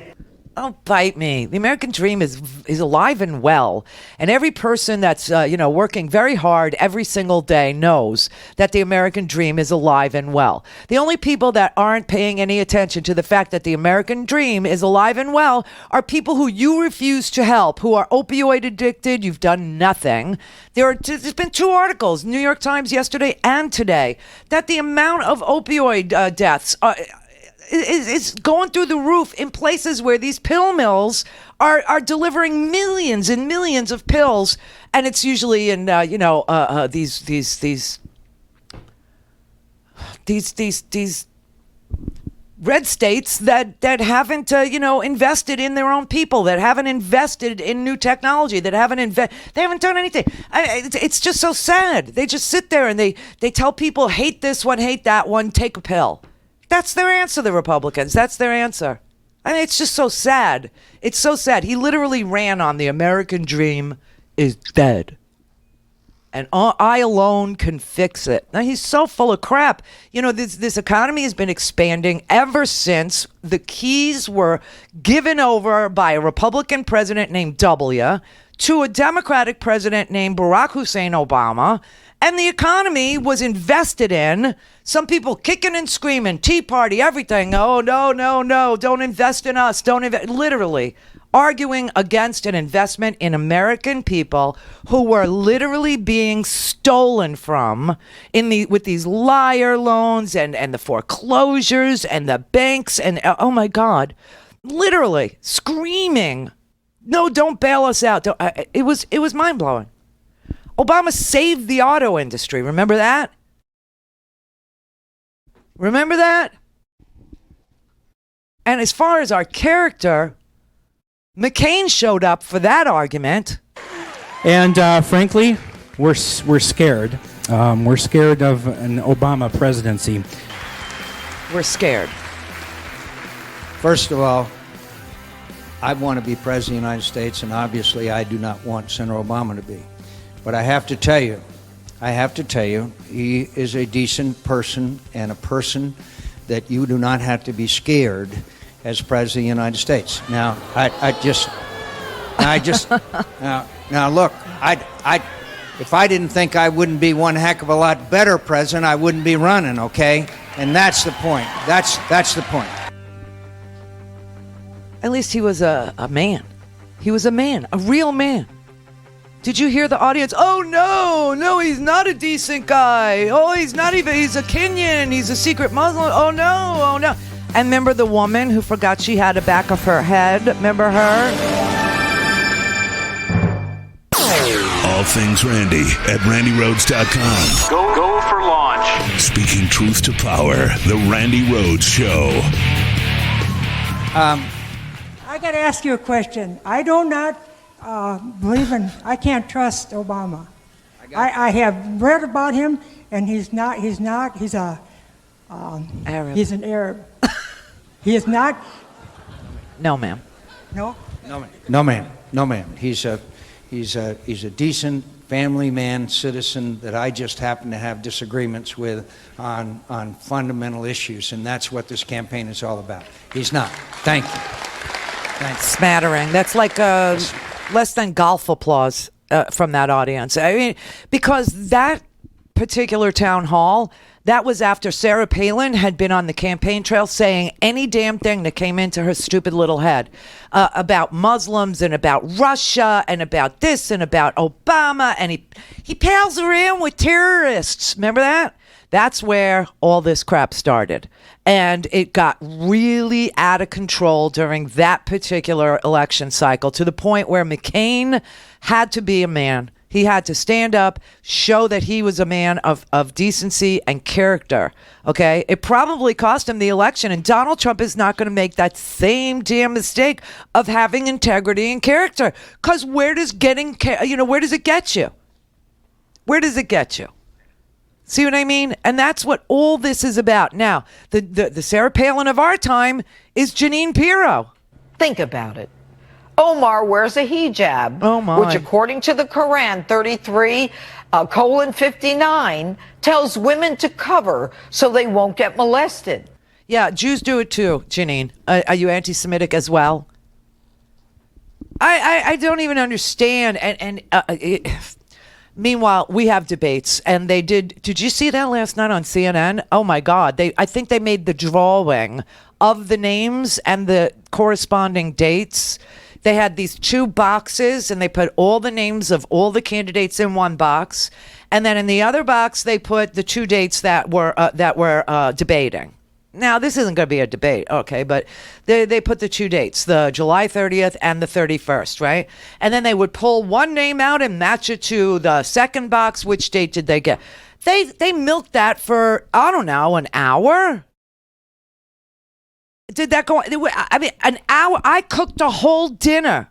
H: Don't bite me. The American dream is alive and well. And every person that's, working very hard every single day knows that the American dream is alive and well. The only people that aren't paying any attention to the fact that the American dream is alive and well are people who you refuse to help, who are opioid addicted. You've done nothing. There's been 2 articles, New York Times yesterday and today, that the amount of opioid deaths is going through the roof in places where these pill mills are delivering millions and millions of pills, and it's usually in these red states that haven't invested in their own people, that haven't invested in new technology, that they haven't done anything. It's just so sad. They just sit there and they tell people, hate this one, hate that one, take a pill. That's their answer, the Republicans. That's their answer. I mean, it's just so sad. It's so sad. He literally ran on the American dream is dead. And I alone can fix it. Now, he's so full of crap. This economy has been expanding ever since the keys were given over by a Republican president named W to a Democratic president named Barack Hussein Obama. And the economy was invested in. Some people kicking and screaming, Tea Party, everything. Oh, no, don't invest in us. Don't invest. Literally arguing against an investment in American people who were literally being stolen from with these liar loans and the foreclosures and the banks. And oh, my God, literally screaming, no, don't bail us out. It was mind blowing. Obama saved the auto industry. Remember that? Remember that? And as far as our character, McCain showed up for that argument.
R: And frankly, we're scared. We're scared of an Obama presidency.
H: We're scared.
S: First of all, I want to be president of the United States, and obviously I do not want Senator Obama to be. But I have to tell you, he is a decent person and a person that you do not have to be scared as president of the United States. Now, now look, if I didn't think I wouldn't be one heck of a lot better president, I wouldn't be running, okay? And that's the point. That's the point.
H: At least he was a man. He was a man, a real man. Did you hear the audience? Oh, no, he's not a decent guy. Oh, he's a Kenyan. He's a secret Muslim. Oh, no. And remember the woman who forgot she had a back of her head? Remember her?
I: All things Randi at RandiRhodes.com.
C: Go for launch.
I: Speaking truth to power, the Randi Rhodes Show.
T: I got to ask you a question. I do not I can't trust Obama. I have read about him, and he's a
H: Arab.
T: He's an Arab. He is not.
H: No, ma'am.
T: No?
S: No, ma'am. He's a decent family man, citizen that I just happen to have disagreements with on fundamental issues, and that's what this campaign is all about. He's not. Thank you. Thanks.
H: Smattering. That's like less than golf applause from that audience. I mean, because that particular town hall, that was after Sarah Palin had been on the campaign trail saying any damn thing that came into her stupid little head about Muslims and about Russia and about this and about Obama. And he pals around with terrorists. Remember that? That's where all this crap started. And it got really out of control during that particular election cycle to the point where McCain had to be a man. He had to stand up, show that he was a man of decency and character. Okay? It probably cost him the election, and Donald Trump is not going to make that same damn mistake of having integrity and character. Because where does it get you? Where does it get you? See what I mean? And that's what all this is about. Now, the Sarah Palin of our time is Jeanine Pirro.
U: Think about it. Omar wears a hijab, which according to the Quran 33:59 tells women to cover so they won't get molested.
H: Yeah, Jews do it too, Jeanine. Are you anti-Semitic as well? I don't even understand. Meanwhile, we have debates, and they did you see that last night on CNN? Oh my God. I think they made the drawing of the names and the corresponding dates. They had these 2 boxes, and they put all the names of all the candidates in one box, and then in the other box they put the 2 dates that were debating. Now, this isn't going to be a debate, okay, but they put the 2 dates, the July 30th and the 31st, right? And then they would pull one name out and match it to the second box. Which date did they get? They milked that for, I don't know, an hour? Did that go? I mean, an hour. I cooked a whole dinner.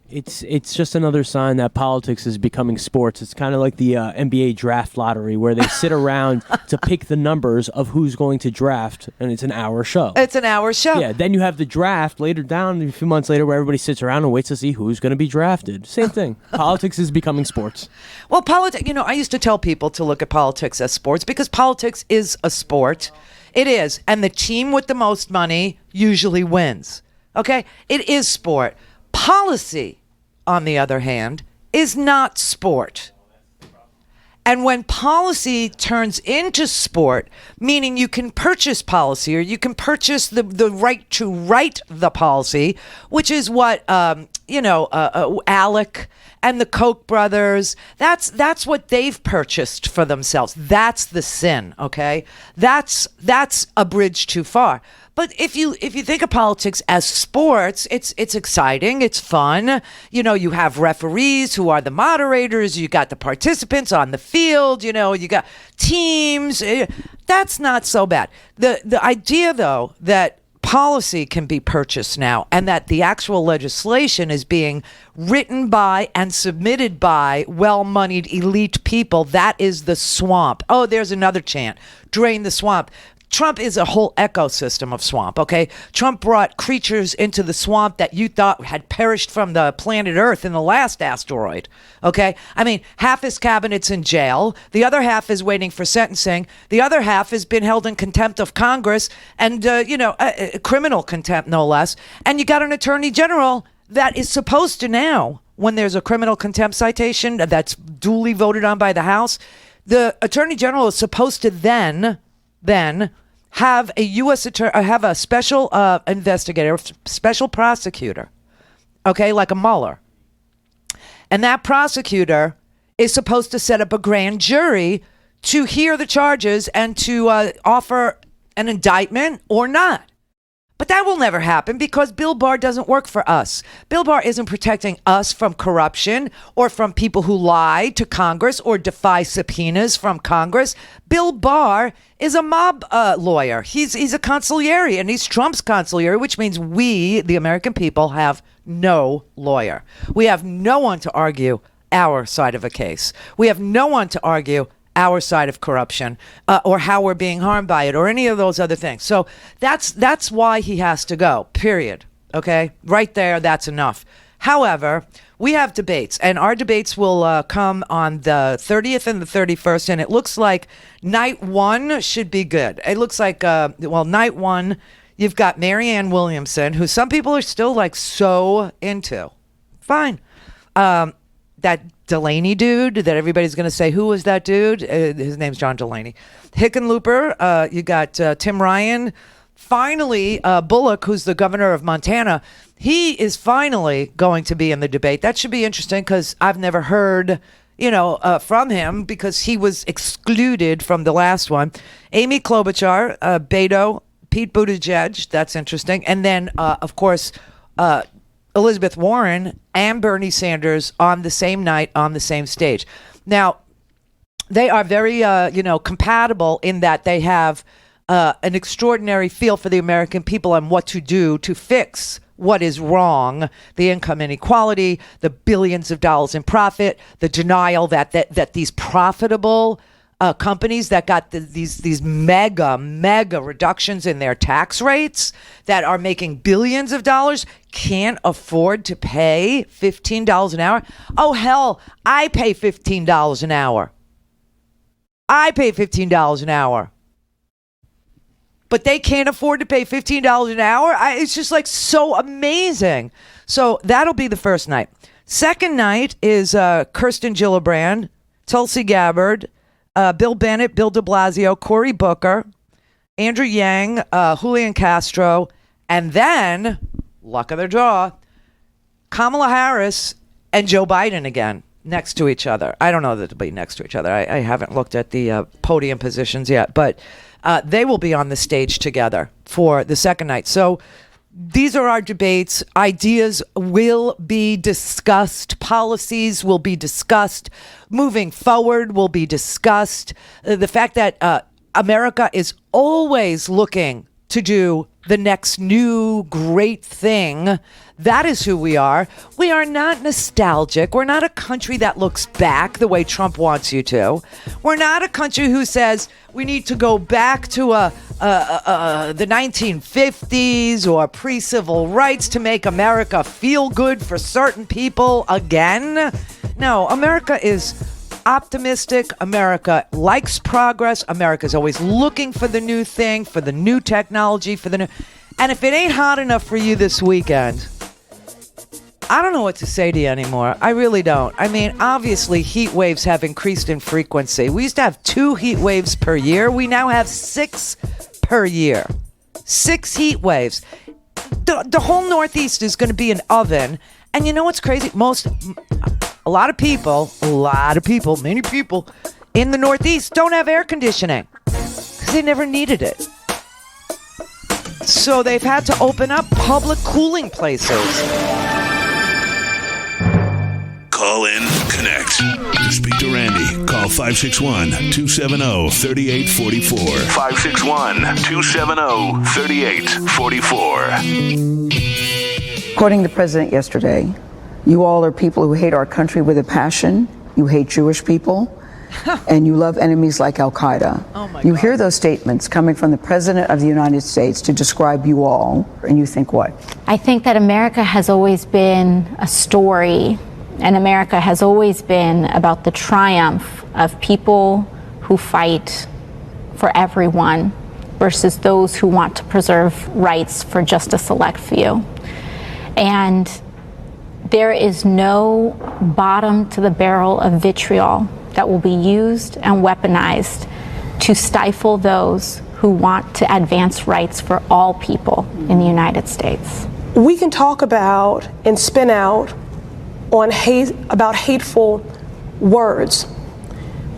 Q: It's just another sign that politics is becoming sports. It's kind of like the NBA draft lottery, where they sit around to pick the numbers of who's going to draft, and it's an hour show.
H: It's an hour show.
Q: Yeah. Then you have the draft later down, a few months later, where everybody sits around and waits to see who's going to be drafted. Same thing. Politics is becoming sports.
H: Well, politics. I used to tell people to look at politics as sports because politics is a sport. It is. And the team with the most money usually wins. Okay? It is sport. Policy, on the other hand, is not sport. And when policy turns into sport, meaning you can purchase policy or you can purchase the right to write the policy, which is what, Alec and the Koch brothers, that's what they've purchased for themselves. That's the sin, okay? That's a bridge too far. But if you think of politics as sports, it's exciting, it's fun. You have referees who are the moderators, you got the participants on the field, you got teams. That's not so bad. The idea, though, that policy can be purchased now and that the actual legislation is being written by and submitted by well-moneyed elite people, that is the swamp. Oh, there's another chant. Drain the swamp. Trump is a whole ecosystem of swamp, okay? Trump brought creatures into the swamp that you thought had perished from the planet Earth in the last asteroid, okay? I mean, half his cabinet's in jail. The other half is waiting for sentencing. The other half has been held in contempt of Congress and, criminal contempt, no less. And you got an attorney general that is supposed to now, when there's a criminal contempt citation that's duly voted on by the House, the attorney general is supposed to then have a U.S. attorney, have a special investigator, special prosecutor, okay, like a Mueller. And that prosecutor is supposed to set up a grand jury to hear the charges and to offer an indictment or not. But that will never happen because Bill Barr doesn't work for us. Bill Barr isn't protecting us from corruption or from people who lie to Congress or defy subpoenas from Congress. Bill Barr is a mob lawyer. He's a consigliere, and he's Trump's consigliere, which means we, the American people, have no lawyer. We have no one to argue our side of a case. We have no one to argue our side of corruption or how we're being harmed by it or any of those other things. So that's why he has to go, period. Okay? Right there, that's enough. However, we have debates, and our debates will come on the 30th and the 31st, and it looks like night one should be good. It looks like, night one, you've got Marianne Williamson, who some people are still like so into. Fine. That Delaney dude that everybody's going to say, who was that dude? His name's John Delaney. Hickenlooper, you got Tim Ryan. Finally, Bullock, who's the governor of Montana, he is finally going to be in the debate. That should be interesting because I've never heard, from him because he was excluded from the last one. Amy Klobuchar, Beto, Pete Buttigieg, that's interesting. And then, of course, Elizabeth Warren and Bernie Sanders on the same night on the same stage. Now, they are very, compatible in that they have an extraordinary feel for the American people and what to do to fix what is wrong, the income inequality, the billions of dollars in profit, the denial that these profitable companies that got these mega reductions in their tax rates that are making billions of dollars can't afford to pay $15 an hour. Oh, hell, I pay $15 an hour. I pay $15 an hour. But they can't afford to pay $15 an hour. It's just like so amazing. So that'll be the first night. Second night is Kirsten Gillibrand, Tulsi Gabbard, Bill Bennett, Bill de Blasio, Cory Booker, Andrew Yang, Julian Castro, and then, luck of the draw, Kamala Harris and Joe Biden again next to each other. I don't know that they'll be next to each other. I haven't looked at the podium positions yet, but they will be on the stage together for the second night. So these are our debates. Ideas will be discussed. Policies will be discussed. Moving forward will be discussed. The fact that America is always looking to do the next new great thing. That is who we are. We are not nostalgic. We're not a country that looks back the way Trump wants you to. We're not a country who says we need to go back to the 1950s or pre-civil rights to make America feel good for certain people again. No, America is optimistic. America likes progress. America's always looking for the new thing, for the new technology, for the new. And if it ain't hot enough for you this weekend, I don't know what to say to you anymore. I really don't. I mean, obviously, heat waves have increased in frequency. We used to have 2 heat waves per year. We now have 6 per year. 6 heat waves. The whole Northeast is going to be an oven. And you know what's crazy? Many people in the Northeast don't have air conditioning because they never needed it. So they've had to open up public cooling places.
I: Call in, connect. To speak to Randi, call 561-270-3844.
D: 561-270-3844. Quoting the president yesterday, you all are people who hate our country with a passion. You hate Jewish people. And you love enemies like Al-Qaeda.
H: Oh my
D: you
H: God.
D: hear those statements coming from the President of the United States to describe you all, and you think what?
V: I think that America has always been a story, and America has always been about the triumph of people who fight for everyone versus those who want to preserve rights for just a select few. And there is no bottom to the barrel of vitriol that will be used and weaponized to stifle those who want to advance rights for all people in the United States.
W: We can talk about and spin out on about hateful words,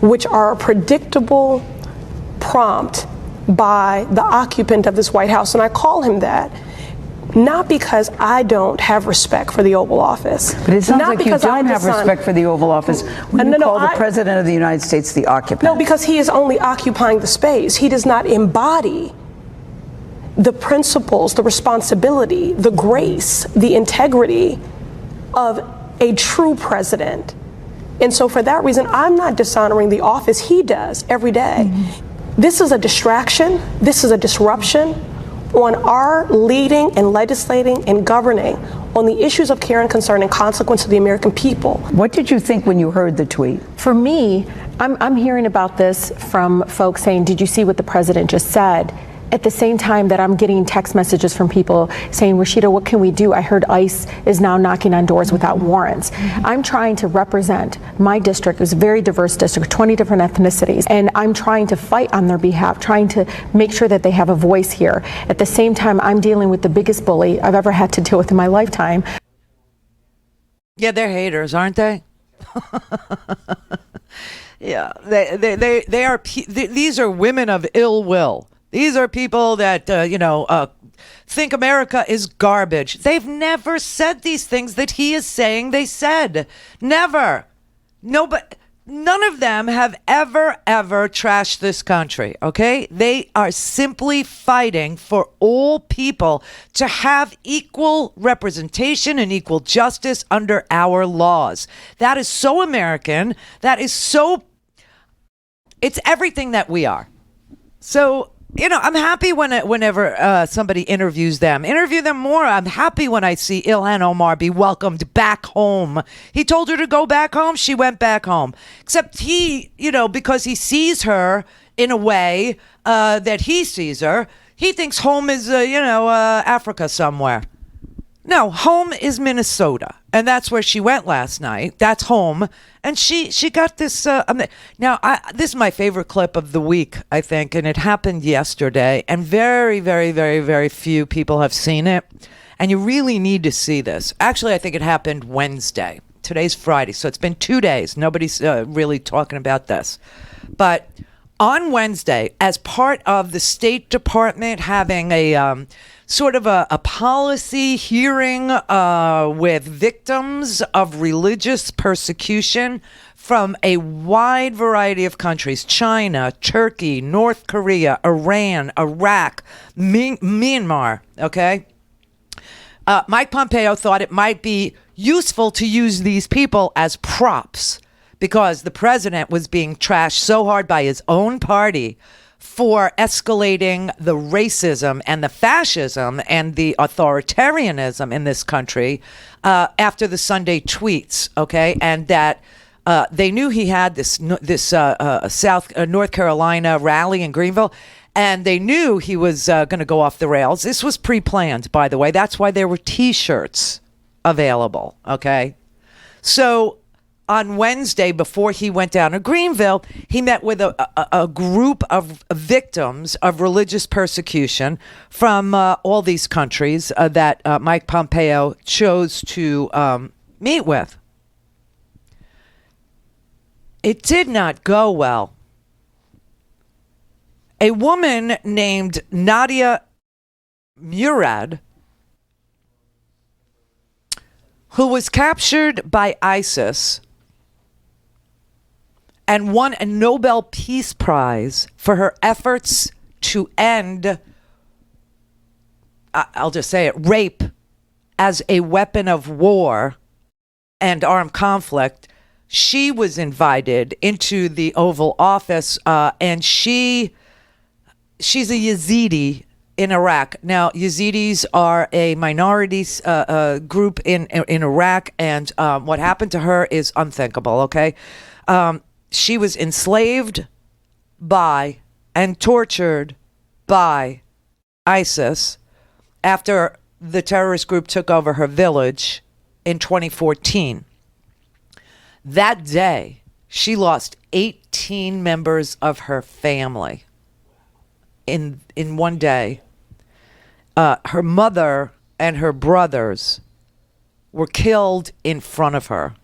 W: which are a predictable prompt by the occupant of this White House, and I call him that. Not because I don't have respect for the Oval Office.
D: But it sounds
W: not
D: like you don't have respect for the Oval Office when you call the President of the United States the occupant.
W: No, because he is only occupying the space. He does not embody the principles, the responsibility, the grace, the integrity of a true president. And so for that reason, I'm not dishonoring the office. He does every day. Mm-hmm. This is a distraction. This is a disruption on our leading and legislating and governing on the issues of care and concern and consequence of the American people.
D: What did you think when you heard the tweet?
X: For me, I'm hearing about this from folks saying, did you see what the president just said? At the same time that I'm getting text messages from people saying, Rashida, what can we do? I heard ICE is now knocking on doors without warrants. Mm-hmm. I'm trying to represent my district. It's a very diverse district, 20 different ethnicities, and I'm trying to fight on their behalf, trying to make sure that they have a voice here. At the same time, I'm dealing with the biggest bully I've ever had to deal with in my lifetime.
H: Yeah, they're haters, aren't they? Yeah, they are. These are women of ill will. These are people that, think America is garbage. They've never said these things that he is saying they said. Never. None of them have ever trashed this country, okay? They are simply fighting for all people to have equal representation and equal justice under our laws. That is so American. That is so... It's everything that we are. So... I'm happy whenever somebody interviews them. Interview them more. I'm happy when I see Ilhan Omar be welcomed back home. He told her to go back home. She went back home. Except he, because he sees her in a way that he sees her, he thinks home is, Africa somewhere. No, home is Minnesota. And that's where she went last night. That's home. And she got this. Now, this is my favorite clip of the week, I think. And it happened yesterday. And very, very, very, very few people have seen it. And you really need to see this. Actually, I think it happened Wednesday. Today's Friday. So it's been 2 days. Nobody's really talking about this. But on Wednesday, as part of the State Department having a... sort of a policy hearing with victims of religious persecution from a wide variety of countries: China, Turkey, North Korea, Iran, Iraq, Myanmar, okay? Mike Pompeo thought it might be useful to use these people as props because the president was being trashed so hard by his own party for escalating the racism and the fascism and the authoritarianism in this country after the Sunday tweets, okay? And that they knew he had this North Carolina rally in Greenville, and they knew he was going to go off the rails. This was pre-planned, by the way. That's why there were T-shirts available, okay? So... on Wednesday, before he went down to Greenville, he met with a group of victims of religious persecution from all these countries that Mike Pompeo chose to meet with. It did not go well. A woman named Nadia Murad, who was captured by ISIS and won a Nobel Peace Prize for her efforts to end, I'll just say it, rape as a weapon of war and armed conflict. She was invited into the Oval Office, and she's a Yazidi in Iraq. Now, Yazidis are a minority group in Iraq, and what happened to her is unthinkable, okay? She was enslaved by and tortured by ISIS after the terrorist group took over her village in 2014. That day, she lost 18 members of her family in one day. Her mother and her brothers were killed in front of her.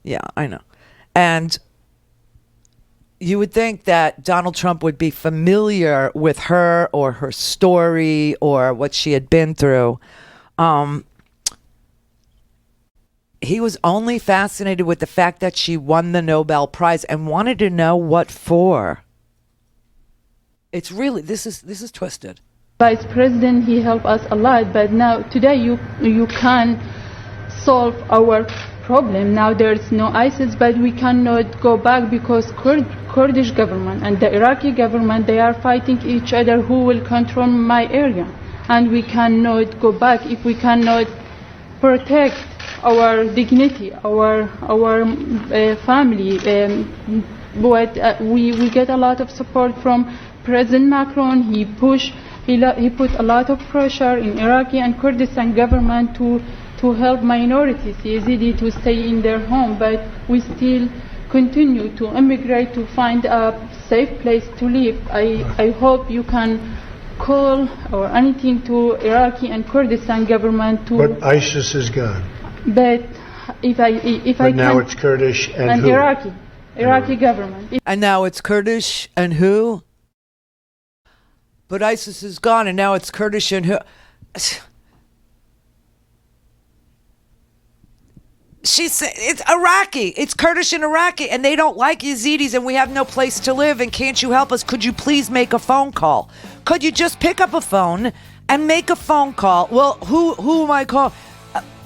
H: Yeah, I know. And you would think that Donald Trump would be familiar with her or her story or what she had been through. He was only fascinated with the fact that she won the Nobel Prize and wanted to know what for. It's really, this is twisted.
J: Vice President, he helped us a lot, but now today you can't solve our problem. Now there's no ISIS, but we cannot go back because Kurdish government and the Iraqi government, they are fighting each other who will control my area, and we cannot go back if we cannot protect our dignity, our family. But we get a lot of support from President Macron. He put a lot of pressure in Iraqi and Kurdistan government to help minorities, Yazidi, to stay in their home, but we still continue to immigrate to find a safe place to live. I hope you can call or anything to Iraqi and Kurdistan government to.
G: But ISIS is gone.
J: But if I
G: now
J: can,
G: it's Kurdish and who?
J: Iraqi government.
H: And now it's Kurdish and who? but ISIS is gone and now it's Kurdish and who. She said it's Iraqi. It's Kurdish and Iraqi, and they don't like Yazidis, and we have no place to live. And can't you help us? Could you please make a phone call? Could you just pick up a phone and make a phone call? Well, who am I calling?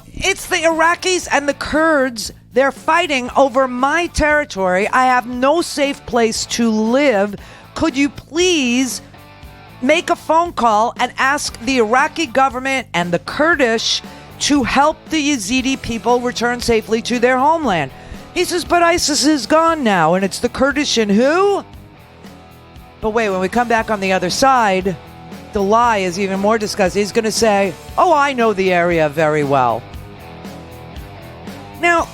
H: It's the Iraqis and the Kurds. They're fighting over my territory. I have no safe place to live. Could you please make a phone call and ask the Iraqi government and the Kurdish to help the Yazidi people return safely to their homeland? He says, but ISIS is gone now, and it's the Kurdish and who? But wait, when we come back on the other side, the lie is even more disgusting. He's going to say, oh, I know the area very well. Now,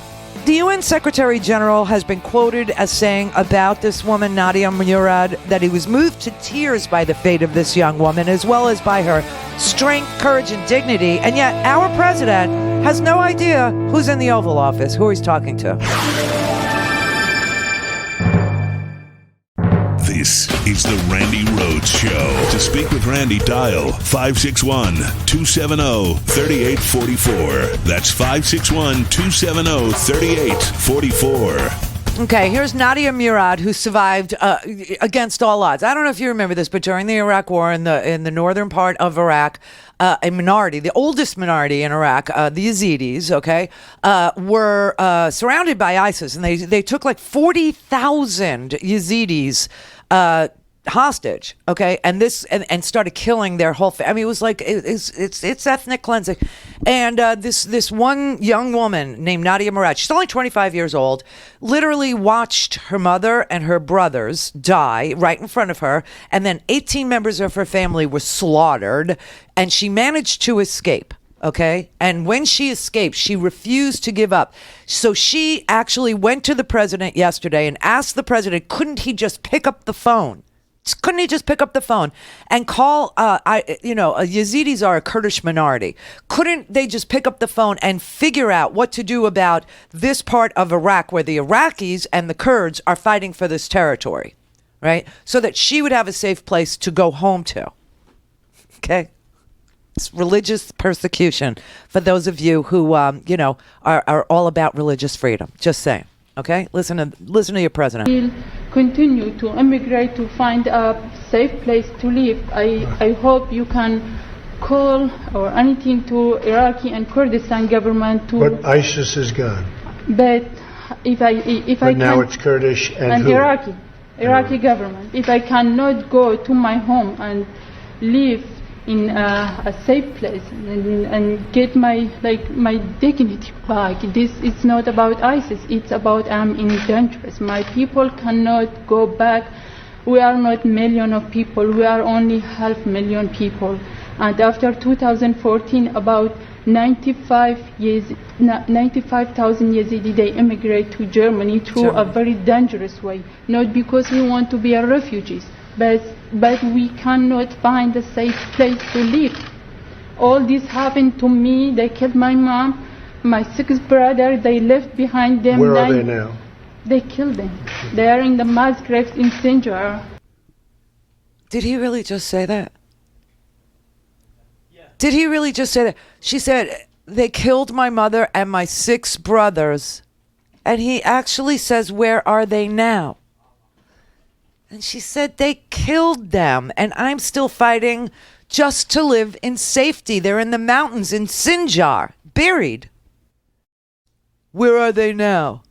H: the UN Secretary General has been quoted as saying about this woman, Nadia Murad, that he was moved to tears by the fate of this young woman, as well as by her strength, courage, and dignity. And yet our president has no idea who's in the Oval Office, who he's talking to.
I: This is the Randi Rhodes Show. To speak with Randi, dial 561-270-3844. That's 561-270-3844.
H: Okay, here's Nadia Murad, who survived against all odds. I don't know if you remember this, but during the Iraq War in the northern part of Iraq, a minority, the oldest minority in Iraq, the Yazidis, okay, were surrounded by ISIS, and they took like 40,000 Yazidis hostage, okay, and started killing their whole family. I mean, it was like it's ethnic cleansing. And this one young woman named Nadia Murad, she's only 25 years old, literally watched her mother and her brothers die right in front of her, and then 18 members of her family were slaughtered, and she managed to escape. Okay. And when she escaped, she refused to give up. So she actually went to the president yesterday and asked the president, couldn't he just pick up the phone? Couldn't he just pick up the phone and call, Yazidis are a Kurdish minority. Couldn't they just pick up the phone and figure out what to do about this part of Iraq where the Iraqis and the Kurds are fighting for this territory, right? So that she would have a safe place to go home to. Okay. It's religious persecution for those of you who, are all about religious freedom. Just saying. Okay? Listen to your president.
J: We'll continue to immigrate to find a safe place to live. I hope you can call or anything to Iraqi and Kurdistan government to.
G: But ISIS is gone.
J: But
G: but now it's Kurdish and who?
J: Iraqi government. If I cannot go to my home and live in a safe place and get my dignity back. This it's not about ISIS. It's about I'm in danger. My people cannot go back. We are not million of people. We are only 500,000 people. And after 2014, about 95,000 Yazidi they immigrate to Germany through a very dangerous way. Not because we want to be a refugees, but we cannot find a safe place to live. All this happened to me. They killed my mom, my 6th brother. They left behind them.
G: Where are they now?
J: They killed them. They are in the mass graves in Sinjar.
H: Did he really just say that? Yeah. Did he really just say that? She said, they killed my mother and my 6 brothers. And he actually says, where are they now? And she said, they killed them, and I'm still fighting just to live in safety. They're in the mountains in Sinjar, buried. Where are they now?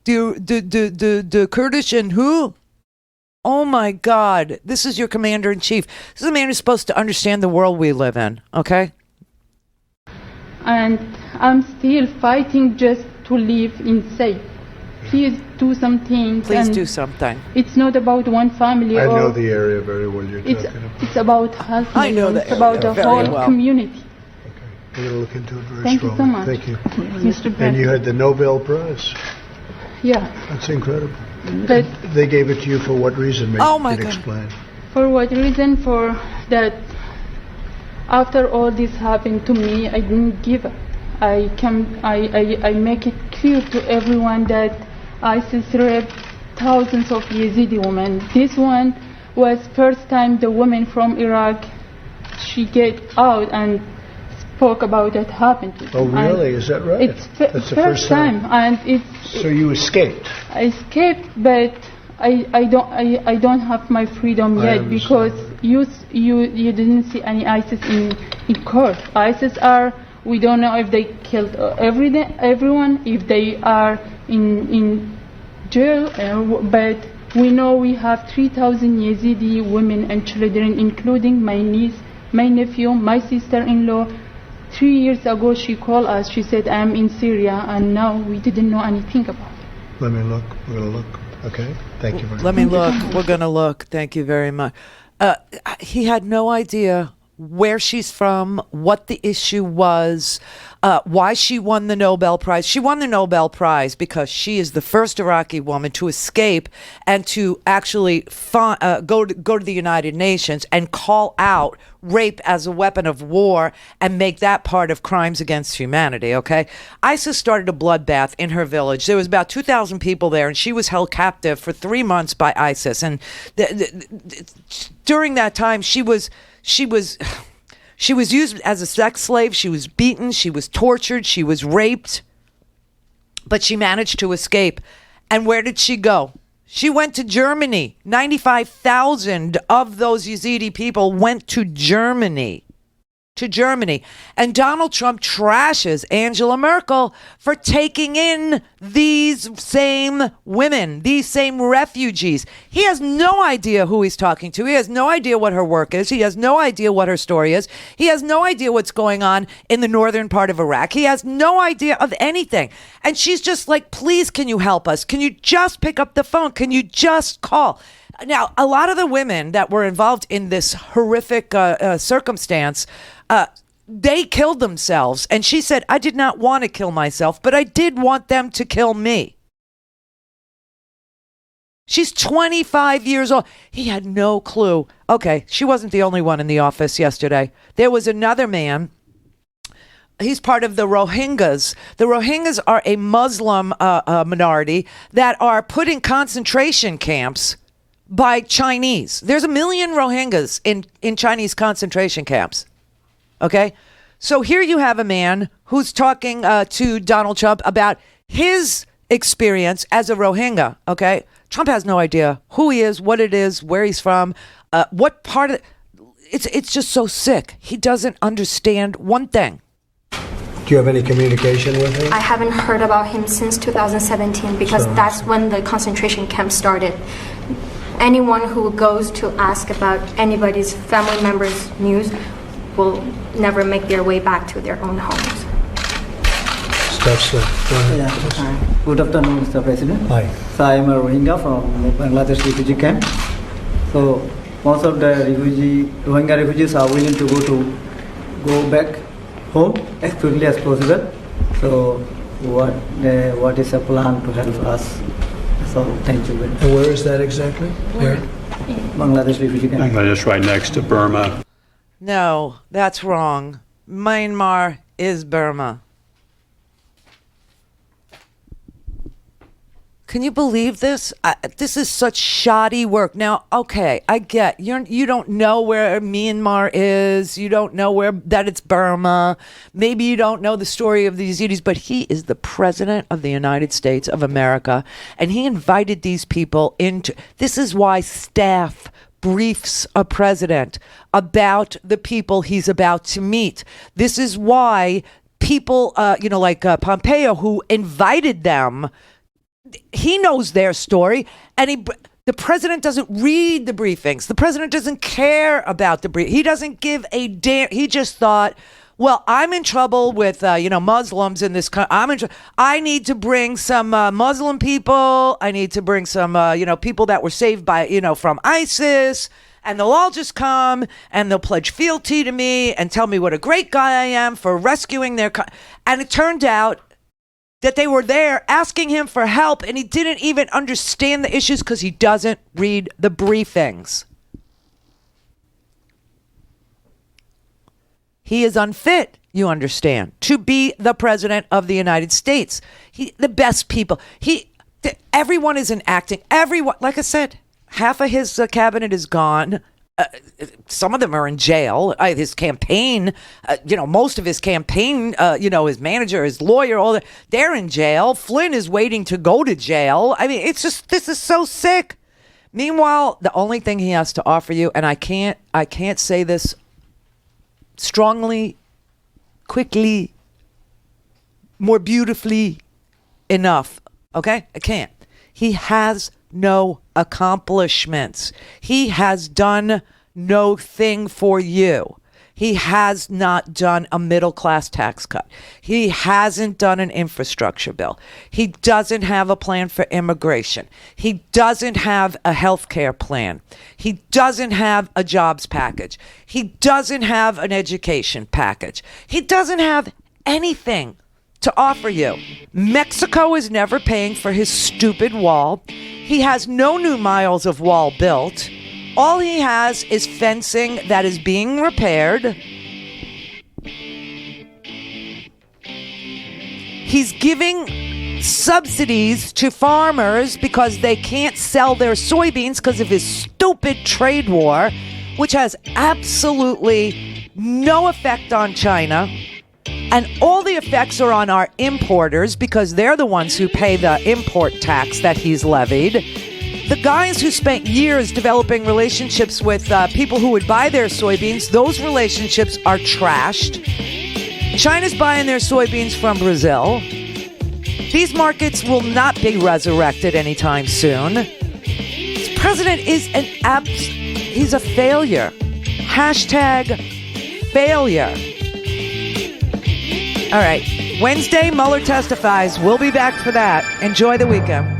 H: The Kurdish and who? Oh my God, this is your commander-in-chief. This is a man who's supposed to understand the world we live in, okay?
J: And I'm still fighting just to live in safe. Please do something.
H: Please do something.
J: It's not about one family.
G: I know the area very well you're talking about.
J: It's about health.
H: I know that.
J: It's about the whole community.
G: Okay. We're going to look into it very
J: Thank
G: strongly.
J: you so much.
G: Thank you.
J: Mr. President.
G: And you had the Nobel Prize.
J: Yeah.
G: That's incredible.
J: But
G: they gave it to you for what reason? Maybe
H: oh my
G: you could
H: God.
G: Explain.
J: For what reason? For that after all this happened to me, I didn't give up. I make it clear to everyone that ISIS raped thousands of Yazidi women. This one was first time the woman from Iraq, she get out and spoke about what happened to them.
G: Oh, really? Is that right?
J: It's
G: That's the
J: first time, and it's.
G: So you escaped?
J: I escaped, but I don't have my freedom yet because you didn't see any ISIS in court. ISIS are, we don't know if they killed everyone, if they are in jail, but we know we have 3,000 Yazidi women and children, including my niece, my nephew, my sister-in-law. 3 years ago she called us, she said, I'm in Syria, and now we didn't know anything about it.
G: Let me look. We're going to look. Okay. Thank you very much.
H: Let me look. We're going to look. Thank you very much. He had no idea where she's from, what the issue was, why she won the Nobel Prize. She won the Nobel Prize because she is the first Iraqi woman to escape and to actually go to the United Nations and call out rape as a weapon of war and make that part of crimes against humanity, okay? ISIS started a bloodbath in her village. There was about 2,000 people there, and she was held captive for 3 months by ISIS. And during that time, she was used as a sex slave. She was beaten. She was tortured. She was raped. But she managed to escape. And where did she go? She went to Germany. 95,000 of those Yazidi people went to Germany. And Donald Trump trashes Angela Merkel for taking in these same women, these same refugees. He has no idea who he's talking to. He has no idea what her work is. He has no idea what her story is. He has no idea what's going on in the northern part of Iraq. He has no idea of anything. And she's just like, please, can you help us? Can you just pick up the phone? Can you just call? Now, a lot of the women that were involved in this horrific circumstance, they killed themselves. And she said, I did not want to kill myself, but I did want them to kill me. She's 25 years old. He had no clue. Okay, she wasn't the only one in the office yesterday. There was another man. He's part of the Rohingyas. The Rohingyas are a Muslim minority that are put in concentration camps by Chinese. There's 1 million Rohingyas in Chinese concentration camps. Okay? So here you have a man who's talking to Donald Trump about his experience as a Rohingya. Okay? Trump has no idea who he is, what it is, where he's from, what part of it. It's just so sick. He doesn't understand one thing.
G: Do you have any communication with him?
K: I haven't heard about him since 2017 because that's when the concentration camp started. Anyone who goes to ask about anybody's family member's news will never make their way back to their own homes.
L: Good afternoon, Mr. President.
G: Hi.
L: So I am a Rohingya from Bangladesh refugee camp. So most of the Rohingya refugees are willing to go back home as quickly as possible. So what is a plan to help us? So thank you very much.
G: And where is that exactly? Where?
L: Bangladesh refugee camp.
M: Bangladesh right next to Burma.
H: No, that's wrong. Myanmar is Burma. Can you believe this? This is such shoddy work. Now, okay, I get you don't know where Myanmar is. You don't know that it's Burma. Maybe you don't know the story of these Yazidis, but he is the president of the United States of America, and he invited these people into. This is why staff briefs a president about the people he's about to meet. This is why people, like Pompeo, who invited them. He knows their story, and the president doesn't read the briefings. The president doesn't care about the brief. He doesn't give a damn. He just thought, well, I'm in trouble with Muslims in this country. I need to bring some Muslim people. I need to bring some people that were saved by from ISIS, and they'll all just come and they'll pledge fealty to me and tell me what a great guy I am for rescuing their. And it turned out that they were there asking him for help, and he didn't even understand the issues because he doesn't read the briefings. He is unfit, you understand, to be the president of the United States. The best people. Everyone is enacting. Everyone, like I said, Half of his cabinet is gone. Some of them are in jail. His campaign, most of his campaign, his manager, his lawyer, they're in jail. Flynn is waiting to go to jail. I mean, this is so sick. Meanwhile, the only thing he has to offer you, and I can't say this strongly, quickly, more beautifully enough. Okay? I can't. He has no accomplishments. He has done no thing for you. He has not done a middle-class tax cut. He hasn't done an infrastructure bill. He doesn't have a plan for immigration. He doesn't have a health care plan. He doesn't have a jobs package. He doesn't have an education package. He doesn't have anything to offer you. Mexico is never paying for his stupid wall. He has no new miles of wall built. All he has is fencing that is being repaired. He's giving subsidies to farmers because they can't sell their soybeans because of his stupid trade war, which has absolutely no effect on China. And all the effects are on our importers because they're the ones who pay the import tax that he's levied. The guys who spent years developing relationships with people who would buy their soybeans, those relationships are trashed. China's buying their soybeans from Brazil. These markets will not be resurrected anytime soon. This president is he's a failure. Hashtag failure. All right. Wednesday, Mueller testifies. We'll be back for that. Enjoy the weekend.